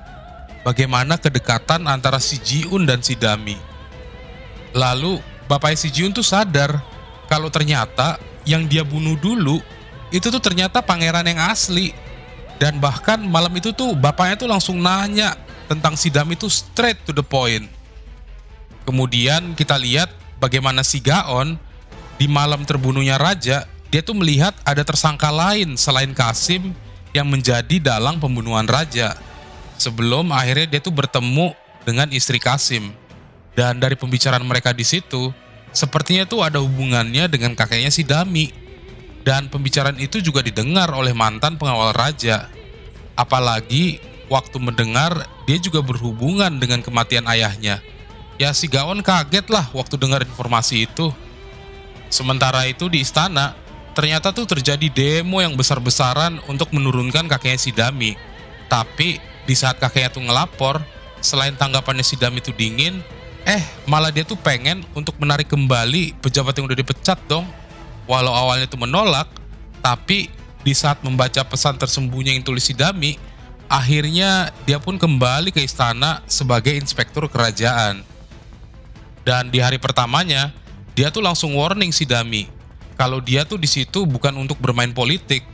bagaimana kedekatan antara si Jiun dan si Dami. Lalu bapaknya si Jiun tuh sadar kalau ternyata yang dia bunuh dulu itu tuh ternyata pangeran yang asli. Dan bahkan malam itu tuh bapaknya tuh langsung nanya tentang si Dami tuh straight to the point. Kemudian kita lihat bagaimana si Gaon di malam terbunuhnya raja, dia tuh melihat ada tersangka lain selain Kasim yang menjadi dalang pembunuhan raja. Sebelum akhirnya dia tuh bertemu dengan istri Kasim. Dan dari pembicaraan mereka di situ, sepertinya tuh ada hubungannya dengan kakeknya si Dami. Dan pembicaraan itu juga didengar oleh mantan pengawal raja. Apalagi waktu mendengar dia juga berhubungan dengan kematian ayahnya. Ya si Gaon kaget lah waktu dengar informasi itu. Sementara itu di istana, ternyata tuh terjadi demo yang besar-besaran untuk menurunkan kakeknya si Dami. Tapi di saat kakeknya tuh ngelapor, selain tanggapannya si Dami tuh dingin, malah dia tuh pengen untuk menarik kembali pejabat yang udah dipecat dong. Walau awalnya tuh menolak, tapi di saat membaca pesan tersembunyi yang tulis si Dami, akhirnya dia pun kembali ke istana sebagai inspektur kerajaan. Dan di hari pertamanya, dia tuh langsung warning si Dami kalau dia tuh di situ bukan untuk bermain politik,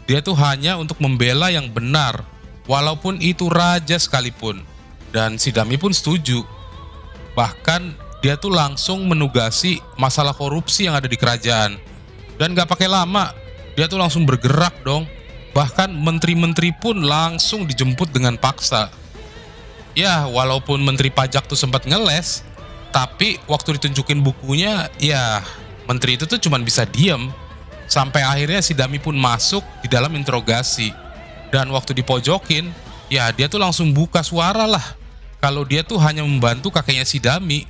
dia tuh hanya untuk membela yang benar, walaupun itu raja sekalipun. Dan si Dami pun setuju. Bahkan dia tuh langsung menugasi masalah korupsi yang ada di kerajaan. Dan gak pakai lama, dia tuh langsung bergerak dong. Bahkan menteri-menteri pun langsung dijemput dengan paksa. Ya, walaupun menteri pajak tuh sempat ngeles, tapi waktu ditunjukin bukunya, ya menteri itu tuh cuma bisa diem. Sampai akhirnya si Dami pun masuk di dalam interogasi. Dan waktu dipojokin, ya dia tuh langsung buka suara lah kalau dia tuh hanya membantu kakeknya si Dami.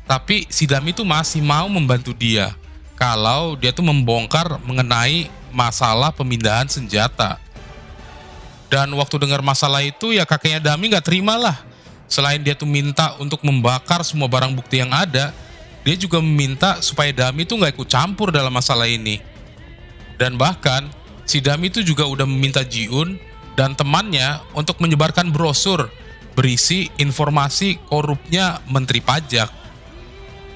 Tapi si Dami tuh masih mau membantu dia kalau dia tuh membongkar mengenai masalah pemindahan senjata. Dan waktu dengar masalah itu ya kakeknya Dami gak terima lah. Selain dia tuh minta untuk membakar semua barang bukti yang ada, dia juga meminta supaya Dami tuh gak ikut campur dalam masalah ini. Dan bahkan si Dami tuh juga udah meminta Jiun dan temannya untuk menyebarkan brosur berisi informasi korupnya menteri pajak.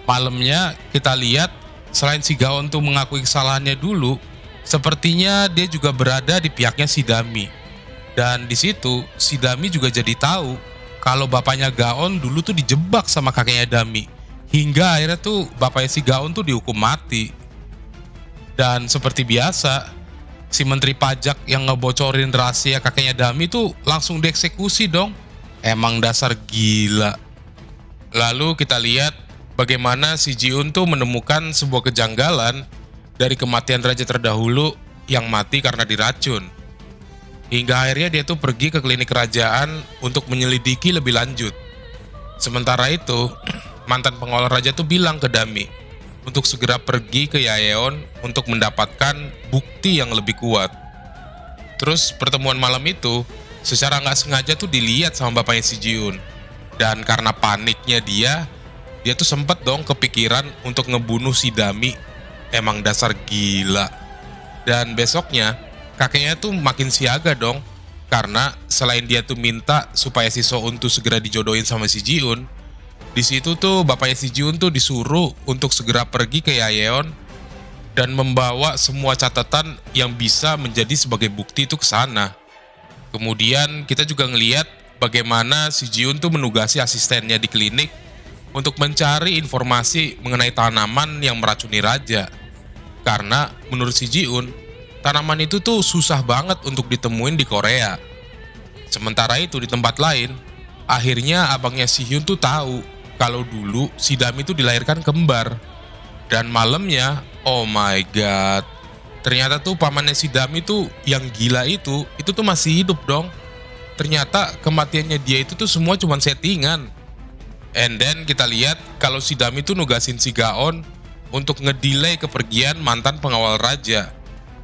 Malamnya kita lihat selain si Gaon tuh mengakui kesalahannya dulu, sepertinya dia juga berada di pihaknya si Dami. Dan di situ si Dami juga jadi tahu kalau bapaknya Gaon dulu tuh dijebak sama kakeknya Dami. Hingga akhirnya tuh bapaknya si Gaon tuh dihukum mati. Dan seperti biasa, si menteri pajak yang ngebocorin rahasia kakeknya Dami tuh langsung dieksekusi dong. Emang dasar gila. Lalu kita lihat bagaimana si Jiun tuh menemukan sebuah kejanggalan dari kematian raja terdahulu yang mati karena diracun. Hingga akhirnya dia tuh pergi ke klinik kerajaan untuk menyelidiki lebih lanjut. Sementara itu, mantan pengawal raja tuh bilang ke Dami untuk segera pergi ke Yaeon untuk mendapatkan bukti yang lebih kuat. Terus pertemuan malam itu secara nggak sengaja tuh dilihat sama bapaknya si Jiun. Dan karena paniknya dia tuh sempet dong kepikiran untuk ngebunuh si Dami. Emang dasar gila. Dan besoknya kakeknya tuh makin siaga dong. Karena selain dia tuh minta supaya si Soun tuh segera dijodohin sama si Jiun, di situ tuh bapaknya si Jiun tuh disuruh untuk segera pergi ke Yaeon dan membawa semua catatan yang bisa menjadi sebagai bukti itu ke sana. Kemudian kita juga ngelihat bagaimana si Jiun tuh menugasi asistennya di klinik untuk mencari informasi mengenai tanaman yang meracuni raja. Karena menurut si Jiun, tanaman itu tuh susah banget untuk ditemuin di Korea. Sementara itu di tempat lain, akhirnya abangnya si Hyun tuh tahu kalau dulu si Dami tuh dilahirkan kembar. Dan malamnya, oh my god, ternyata tuh pamannya si Dami tuh yang gila itu tuh masih hidup dong. Ternyata kematiannya dia itu tuh semua cuma settingan. And then kita lihat kalau si Dami tuh nugasin si Gaon untuk ngedelay kepergian mantan pengawal raja.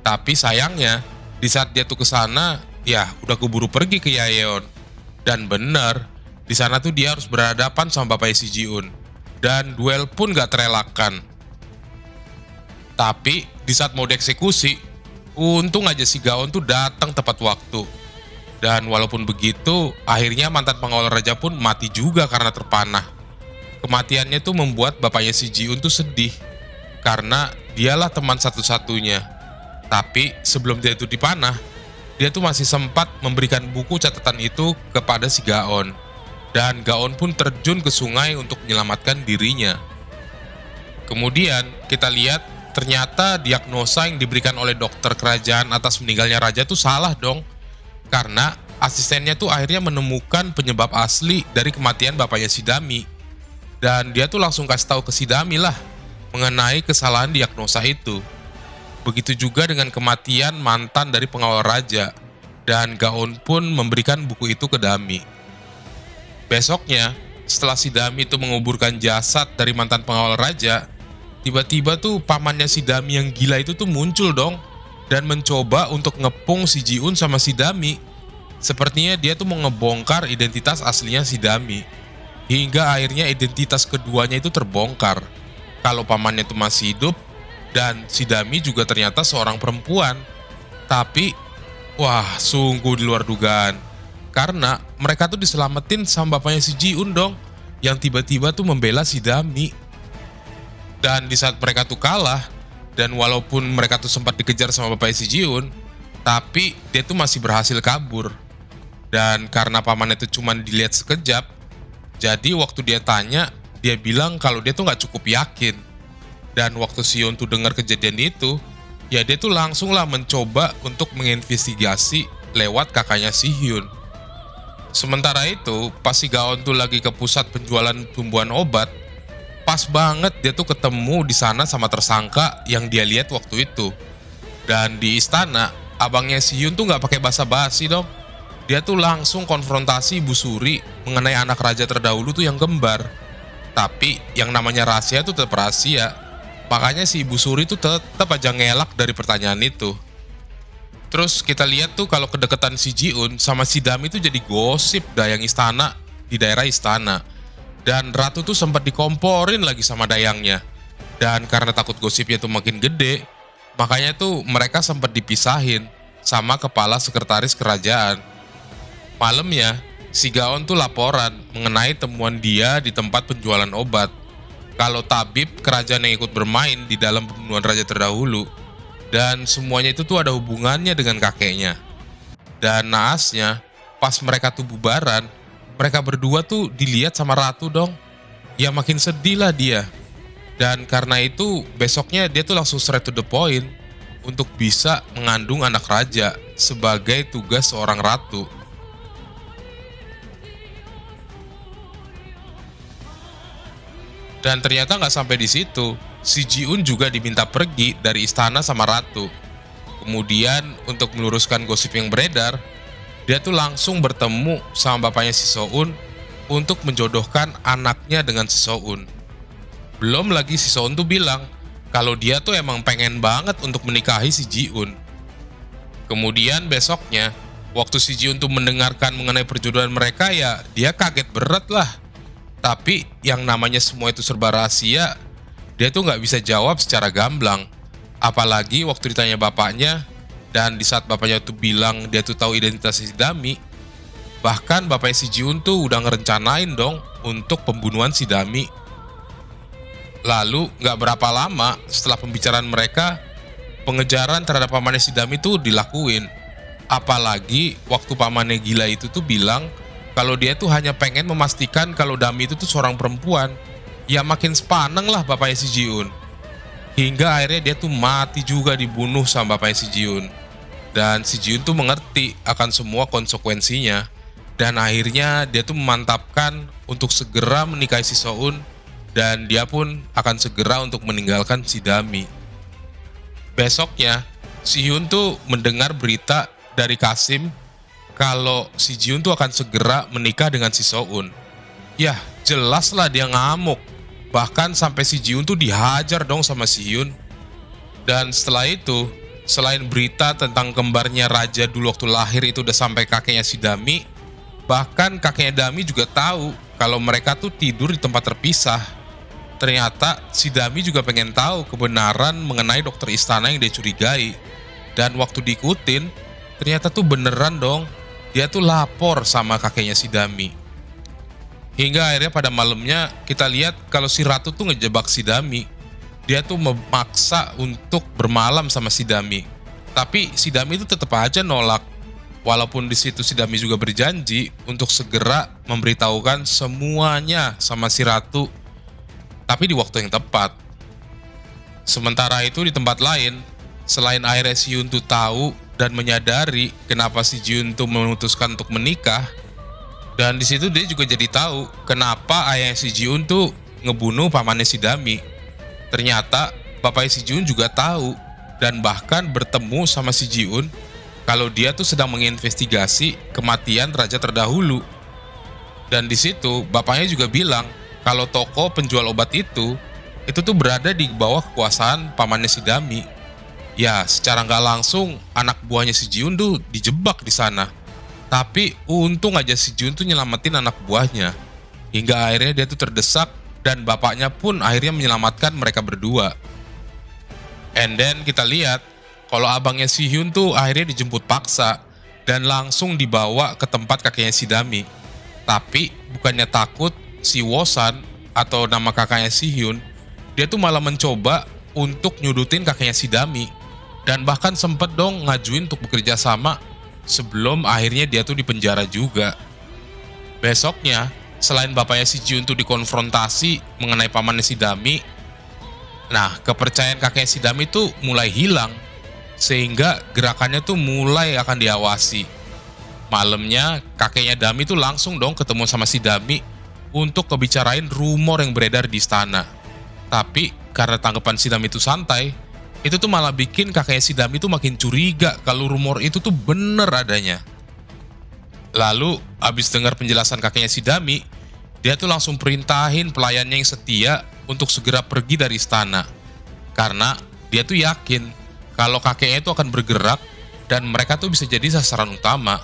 Tapi sayangnya di saat dia tuh kesana, ya udah keburu pergi ke Yaeon. Dan bener, di sana tuh dia harus berhadapan sama bapaknya si Jiun. Dan duel pun gak terelakkan. Tapi di saat mau dieksekusi, untung aja si Gaon tuh datang tepat waktu. Dan walaupun begitu, akhirnya mantan pengawal raja pun mati juga karena terpanah. Kematiannya tuh membuat bapaknya si Jiun tuh sedih. Karena dialah teman satu-satunya. Tapi sebelum dia itu dipanah, dia tuh masih sempat memberikan buku catatan itu kepada si Gaon. Dan Gaon pun terjun ke sungai untuk menyelamatkan dirinya. Kemudian kita lihat ternyata diagnosa yang diberikan oleh dokter kerajaan atas meninggalnya raja tuh salah dong. Karena asistennya tuh akhirnya menemukan penyebab asli dari kematian bapaknya si Dami. Dan dia tuh langsung kasih tahu ke si Dami lah mengenai kesalahan diagnosa itu. Begitu juga dengan kematian mantan dari pengawal raja. Dan Gaon pun memberikan buku itu ke Dami. Besoknya, setelah si Dami itu menguburkan jasad dari mantan pengawal raja, tiba-tiba tuh pamannya si Dami yang gila itu tuh muncul dong. Dan mencoba untuk ngepung si Jiun sama si Dami. Sepertinya dia tuh mau ngebongkar identitas aslinya si Dami. Hingga akhirnya identitas keduanya itu terbongkar. Kalau pamannya itu masih hidup, dan si Dami juga ternyata seorang perempuan. Tapi, wah sungguh di luar dugaan. Karena mereka tuh diselamatin sama bapaknya si Jiun dong. Yang tiba-tiba tuh membela si Dami. Dan di saat mereka tuh kalah, dan walaupun mereka tuh sempat dikejar sama bapaknya si Jiun, tapi dia tuh masih berhasil kabur. Dan karena pamannya tuh cuma dilihat sekejap, jadi waktu dia tanya, dia bilang kalau dia tuh gak cukup yakin. Dan waktu si Hyun tuh dengar kejadian itu, ya dia tuh langsung lah mencoba untuk menginvestigasi lewat kakaknya si Hyun. Sementara itu, pas si Gaon tuh lagi ke pusat penjualan tumbuhan obat, pas banget dia tuh ketemu di sana sama tersangka yang dia lihat waktu itu. Dan di istana, abangnya si Hyun tuh gak pakai basa-basi dong. Dia tuh langsung konfrontasi Bu Suri mengenai anak raja terdahulu tuh yang kembar. Tapi yang namanya rahasia tuh tetap rahasia. Makanya si Ibu Suri tuh tetap aja ngelak dari pertanyaan itu. Terus kita lihat tuh kalau kedekatan si Jiun sama si Dami tuh jadi gosip dayang istana di daerah istana. Dan Ratu tuh sempat dikomporin lagi sama dayangnya. Dan karena takut gosipnya tuh makin gede, makanya tuh mereka sempat dipisahin sama kepala sekretaris kerajaan. Malamnya, si Gaon tuh laporan mengenai temuan dia di tempat penjualan obat. Kalau tabib kerajaan yang ikut bermain di dalam pembunuhan raja terdahulu. Dan semuanya itu tuh ada hubungannya dengan kakeknya. Dan naasnya, pas mereka tuh bubaran, mereka berdua tuh dilihat sama Ratu dong. Ya makin sedih lah dia. Dan karena itu besoknya dia tuh langsung straight to the point untuk bisa mengandung anak raja sebagai tugas seorang ratu. Dan ternyata nggak sampai di situ, si Jiun juga diminta pergi dari istana sama Ratu. Kemudian untuk meluruskan gosip yang beredar, dia tuh langsung bertemu sama bapaknya si Soun untuk menjodohkan anaknya dengan si Soun. Belum lagi si Soun tuh bilang kalau dia tuh emang pengen banget untuk menikahi si Jiun. Kemudian besoknya, waktu si Jiun tuh mendengarkan mengenai perjodohan mereka, ya dia kaget berat lah. Tapi yang namanya semua itu serba rahasia, dia tuh nggak bisa jawab secara gamblang. Apalagi waktu ditanya bapaknya, dan di saat bapaknya tuh bilang dia tuh tahu identitas si Dami, bahkan bapaknya si Jiun tuh udah ngerencanain dong untuk pembunuhan si Dami. Lalu nggak berapa lama setelah pembicaraan mereka, pengejaran terhadap pamannya si Dami tuh dilakuin. Apalagi waktu pamannya gila itu tuh bilang kalau dia tuh hanya pengen memastikan kalau Dami itu tuh seorang perempuan. Ya makin sepaneng lah bapaknya si Jiun. Hingga akhirnya dia tuh mati juga dibunuh sama bapaknya si Jiun. Dan si Jiun tuh mengerti akan semua konsekuensinya. Dan akhirnya dia tuh memantapkan untuk segera menikahi si Soun. Dan dia pun akan segera untuk meninggalkan si Dami. Besoknya, si Hyun tuh mendengar berita dari Kasim kalau si Jiun tuh akan segera menikah dengan si Soun. Yah, jelaslah dia ngamuk. Bahkan sampai si Jiun tuh dihajar dong sama si Hyun. Dan setelah itu, selain berita tentang kembarnya raja dulu waktu lahir itu udah sampai kakeknya si Dami, bahkan kakeknya Dami juga tahu kalau mereka tuh tidur di tempat terpisah. Ternyata si Dami juga pengen tahu kebenaran mengenai dokter istana yang dia curigai. Dan waktu diikutin, ternyata tuh beneran dong, dia tuh lapor sama kakeknya si Dami. Hingga akhirnya pada malamnya kita lihat kalau si Ratu tuh ngejebak si Dami. Dia tuh memaksa untuk bermalam sama si Dami. Tapi si Dami itu tetap aja nolak. Walaupun di situ si Dami juga berjanji untuk segera memberitahukan semuanya sama si Ratu. Tapi di waktu yang tepat. Sementara itu di tempat lain, selain akhirnya si Hyun tuh tahu dan menyadari kenapa si Jiun tuh memutuskan untuk menikah, dan di situ dia juga jadi tahu kenapa ayah si Jiun tuh ngebunuh pamannya si Dami. Ternyata bapaknya si Jiun juga tahu dan bahkan bertemu sama si Jiun kalau dia tuh sedang menginvestigasi kematian raja terdahulu. Dan di situ bapaknya juga bilang kalau toko penjual obat itu tuh berada di bawah kekuasaan pamannya si Dami. Ya, secara nggak langsung anak buahnya si Jiun tuh dijebak di sana. Tapi untung aja si Jiun tuh nyelamatin anak buahnya. Hingga akhirnya dia tuh terdesak dan bapaknya pun akhirnya menyelamatkan mereka berdua. And then kita lihat kalau abangnya si Hyun tuh akhirnya dijemput paksa dan langsung dibawa ke tempat kakeknya si Dami. Tapi bukannya takut, si Wosan atau nama kakaknya si Hyun, dia tuh malah mencoba untuk nyudutin kakeknya si Dami. Dan bahkan sempet dong ngajuin untuk bekerja sama sebelum akhirnya dia tuh dipenjara juga. Besoknya, selain bapaknya si Jiun tuh dikonfrontasi mengenai pamannya si Dami, nah kepercayaan kakeknya si Dami tuh mulai hilang, sehingga gerakannya tuh mulai akan diawasi. Malamnya, kakeknya Dami tuh langsung dong ketemu sama si Dami untuk ngebicarain rumor yang beredar di istana. Tapi karena tanggapan si Dami itu santai, itu tuh malah bikin kakeknya si Dami tuh makin curiga kalau rumor itu tuh bener adanya. Lalu abis dengar penjelasan kakeknya si Dami, dia tuh langsung perintahin pelayannya yang setia untuk segera pergi dari istana. Karena dia tuh yakin kalau kakeknya itu akan bergerak dan mereka tuh bisa jadi sasaran utama.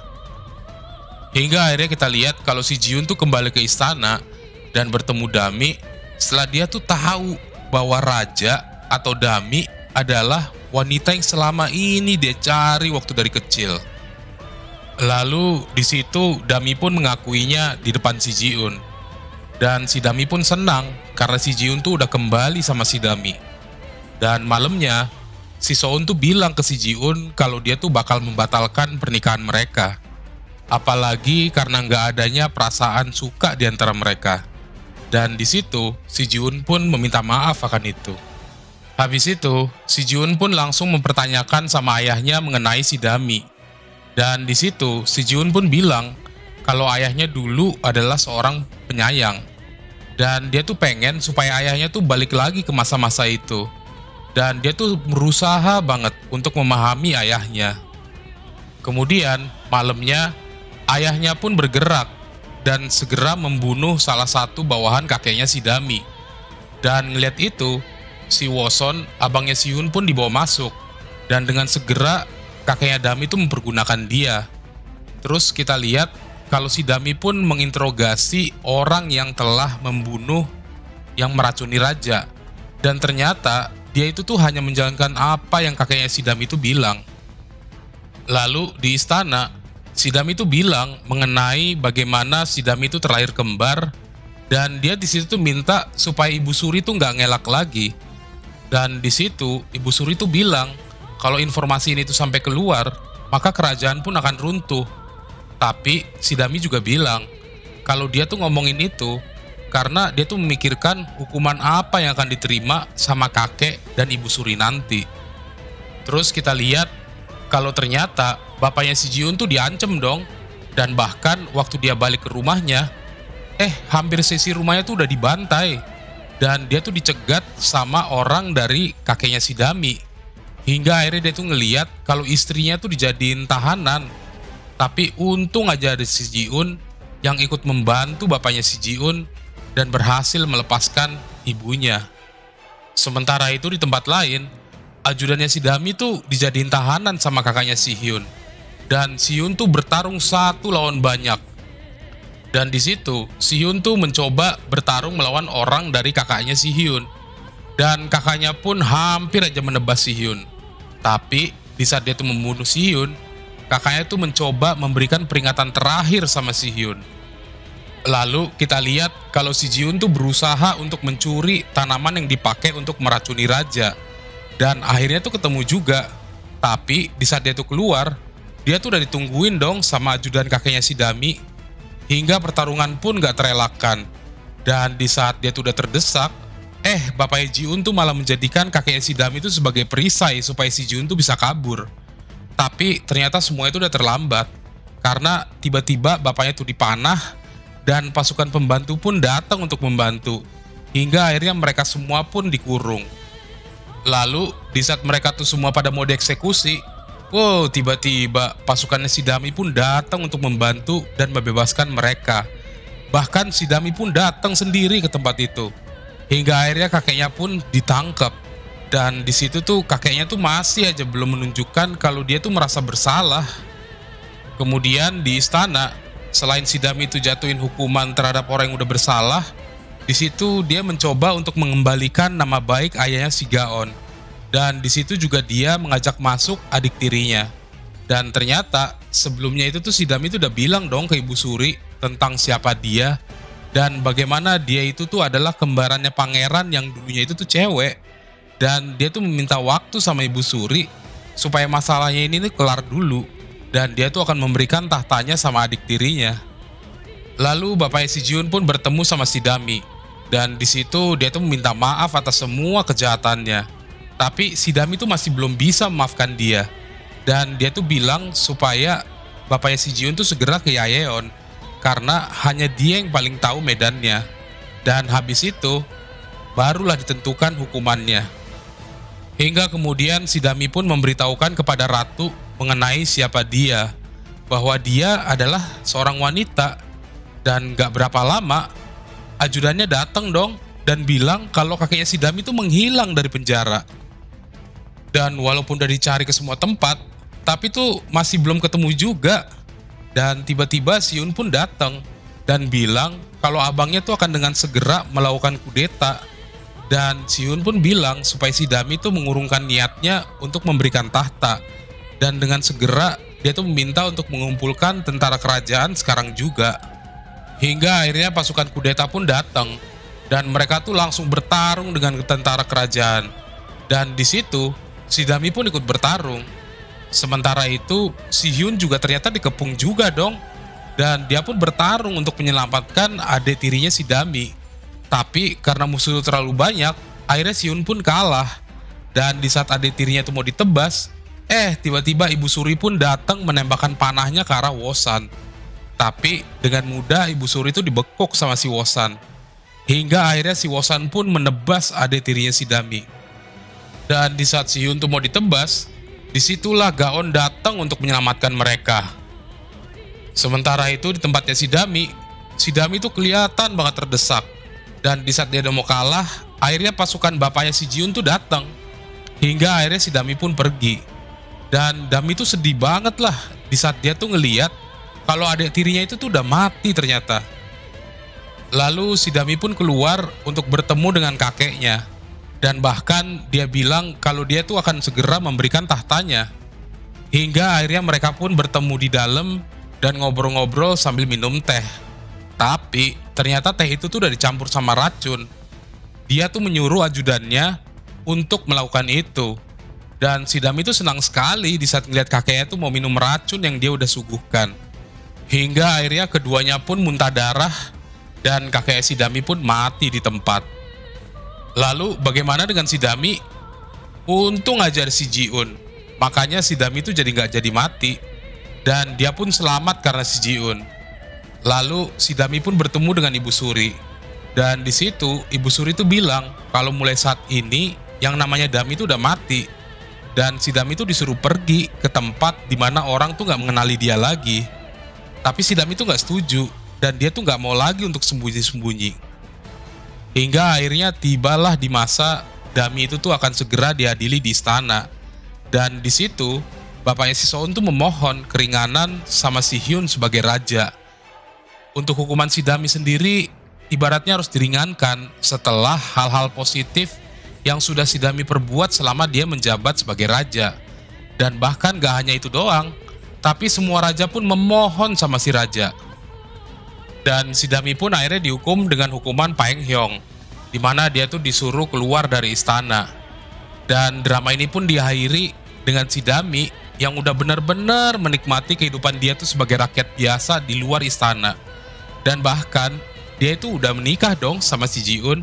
Hingga akhirnya kita lihat kalau si Jiun tuh kembali ke istana dan bertemu Dami setelah dia tuh tahu bahwa raja atau Dami adalah wanita yang selama ini dia cari waktu dari kecil. Lalu di situ Dami pun mengakuinya di depan si Jiun. Dan si Dami pun senang karena si Jiun tuh udah kembali sama si Dami. Dan malamnya si Soun tuh bilang ke si Jiun kalau dia tuh bakal membatalkan pernikahan mereka. Apalagi karena nggak adanya perasaan suka di antara mereka. Dan di situ si Jiun pun meminta maaf akan itu. Habis itu, si Jiun pun langsung mempertanyakan sama ayahnya mengenai si Dami. Dan di situ, si Jiun pun bilang kalau ayahnya dulu adalah seorang penyayang. Dan dia tuh pengen supaya ayahnya tuh balik lagi ke masa-masa itu. Dan dia tuh berusaha banget untuk memahami ayahnya. Kemudian, malamnya, ayahnya pun bergerak dan segera membunuh salah satu bawahan kakeknya si Dami. Dan ngeliat itu, si Woson, abangnya si Hyun pun dibawa masuk. Dan dengan segera kakeknya Dami itu mempergunakan dia. Terus kita lihat kalau si Dami pun menginterogasi orang yang telah membunuh yang meracuni raja. Dan ternyata dia itu tuh hanya menjalankan apa yang kakeknya si Dami itu bilang. Lalu di istana, si Dami itu bilang mengenai bagaimana si Dami itu terlahir kembar, dan dia di situ tuh minta supaya Ibu Suri tuh nggak ngelak lagi. Dan di situ Ibu Suri tuh bilang kalau informasi ini tuh sampai keluar, maka kerajaan pun akan runtuh. Tapi si Dami juga bilang kalau dia tuh ngomongin itu karena dia tuh memikirkan hukuman apa yang akan diterima sama kakek dan Ibu Suri nanti. Terus kita lihat kalau ternyata bapaknya si Jiun tuh diancem dong. Dan bahkan waktu dia balik ke rumahnya, hampir sisi rumahnya tuh udah dibantai. Dan dia tuh dicegat sama orang dari kakeknya si Dami. Hingga akhirnya dia tuh ngeliat kalau istrinya tuh dijadiin tahanan. Tapi untung aja ada si Jiun yang ikut membantu bapaknya si Jiun dan berhasil melepaskan ibunya. Sementara itu di tempat lain, ajudannya si Dami tuh dijadiin tahanan sama kakaknya si Hyun. Dan si Hyun tuh bertarung satu lawan banyak. Dan di situ si Hyun tuh mencoba bertarung melawan orang dari kakaknya si Hyun. Dan kakaknya pun hampir aja menebas si Hyun. Tapi di saat dia tuh membunuh si Hyun, kakaknya tuh mencoba memberikan peringatan terakhir sama si Hyun. Lalu kita lihat kalau si Jiun tuh berusaha untuk mencuri tanaman yang dipakai untuk meracuni raja. Dan akhirnya tuh ketemu juga. Tapi di saat dia tuh keluar, dia tuh udah ditungguin dong sama ajudan kakeknya si Dami. Hingga pertarungan pun gak terelakkan. Dan di saat dia tuh udah terdesak, bapaknya Jiun tuh malah menjadikan kakeknya si Dami itu sebagai perisai supaya si Jiun tuh bisa kabur. Tapi ternyata semua itu udah terlambat. Karena tiba-tiba bapaknya tuh dipanah dan pasukan pembantu pun datang untuk membantu. Hingga akhirnya mereka semua pun dikurung. Lalu di saat mereka tuh semua pada mau dieksekusi, tiba-tiba pasukannya si Dami pun datang untuk membantu dan membebaskan mereka. Bahkan si Dami pun datang sendiri ke tempat itu. Hingga akhirnya kakeknya pun ditangkap. Dan di situ tuh kakeknya tuh masih aja belum menunjukkan kalau dia tuh merasa bersalah. Kemudian di istana, selain si Dami itu jatuhin hukuman terhadap orang yang udah bersalah, di situ dia mencoba untuk mengembalikan nama baik ayahnya si Gaon. Dan di situ juga dia mengajak masuk adik tirinya. Dan ternyata sebelumnya itu tuh si Dami itu udah bilang dong ke Ibu Suri tentang siapa dia dan bagaimana dia itu tuh adalah kembarannya pangeran yang dulunya itu tuh cewek. Dan dia tuh meminta waktu sama Ibu Suri supaya masalahnya ini tuh kelar dulu. Dan dia tuh akan memberikan tahtanya sama adik tirinya. Lalu bapaknya si Jiun pun bertemu sama si Dami. Dan di situ dia tuh meminta maaf atas semua kejahatannya. Tapi si Dami tuh masih belum bisa memaafkan dia. Dan dia tuh bilang supaya bapaknya si Jiun tuh segera ke Yaeon. Karena hanya dia yang paling tahu medannya. Dan habis itu barulah ditentukan hukumannya. Hingga kemudian si Dami pun memberitahukan kepada ratu mengenai siapa dia, bahwa dia adalah seorang wanita. Dan gak berapa lama ajudannya datang dong dan bilang kalau kakeknya si Dami itu menghilang dari penjara. Dan walaupun udah dicari ke semua tempat, tapi tuh masih belum ketemu juga. Dan tiba-tiba si Hyun pun datang dan bilang kalau abangnya tuh akan dengan segera melakukan kudeta. Dan si Hyun pun bilang supaya si Dami tuh mengurungkan niatnya untuk memberikan tahta. Dan dengan segera dia tuh meminta untuk mengumpulkan tentara kerajaan sekarang juga. Hingga akhirnya pasukan kudeta pun datang dan mereka tuh langsung bertarung dengan tentara kerajaan. Dan di situ si Dami pun ikut bertarung. Sementara itu si Hyun juga ternyata dikepung juga dong. Dan dia pun bertarung untuk menyelamatkan adik tirinya si Dami. Tapi karena musuh terlalu banyak, akhirnya si Hyun pun kalah. Dan di saat adik tirinya itu mau ditebas, tiba-tiba Ibu Suri pun datang menembakkan panahnya ke arah Wosan. Tapi dengan mudah Ibu Suri itu dibekuk sama si Wosan. Hingga akhirnya si Wosan pun menebas adik tirinya si Dami. Dan di saat si Hyun tuh mau ditebas, disitulah Gaon datang untuk menyelamatkan mereka. Sementara itu di tempatnya si Dami itu kelihatan banget terdesak. Dan di saat dia udah mau kalah, akhirnya pasukan bapaknya si Jiun tuh datang. Hingga akhirnya si Dami pun pergi. Dan Dami tuh sedih banget lah di saat dia tuh ngeliat kalau adik tirinya itu tuh udah mati ternyata. Lalu si Dami pun keluar untuk bertemu dengan kakeknya. Dan bahkan dia bilang kalau dia tuh akan segera memberikan tahtanya. Hingga akhirnya mereka pun bertemu di dalam dan ngobrol-ngobrol sambil minum teh. Tapi ternyata teh itu tuh udah dicampur sama racun. Dia tuh menyuruh ajudannya untuk melakukan itu. Dan si Dami itu senang sekali di saat ngeliat kakeknya tuh mau minum racun yang dia udah suguhkan. Hingga akhirnya keduanya pun muntah darah dan kakek si Dami pun mati di tempat. Lalu bagaimana dengan si Dami? Untung aja ada si Jiun. Makanya si Dami itu jadi nggak jadi mati. Dan dia pun selamat karena si Jiun. Lalu si Dami pun bertemu dengan Ibu Suri. Dan di situ Ibu Suri itu bilang kalau mulai saat ini yang namanya Dami itu udah mati. Dan si Dami itu disuruh pergi ke tempat di mana orang tuh nggak mengenali dia lagi. Tapi si Dami itu nggak setuju dan dia tuh nggak mau lagi untuk sembunyi-sembunyi. Hingga akhirnya tibalah di masa Dami itu tuh akan segera diadili di istana. Dan di situ bapaknya si Soun tuh memohon keringanan sama si Hyun sebagai raja. Untuk hukuman si Dami sendiri ibaratnya harus diringankan setelah hal-hal positif yang sudah si Dami perbuat selama dia menjabat sebagai raja. Dan bahkan gak hanya itu doang, tapi semua raja pun memohon sama si raja. Dan si Dami pun akhirnya dihukum dengan hukuman Paeng Hyong, di mana dia tuh disuruh keluar dari istana. Dan drama ini pun diakhiri dengan si Dami yang udah benar-benar menikmati kehidupan dia tuh sebagai rakyat biasa di luar istana. Dan bahkan dia itu udah menikah dong sama si Jiun.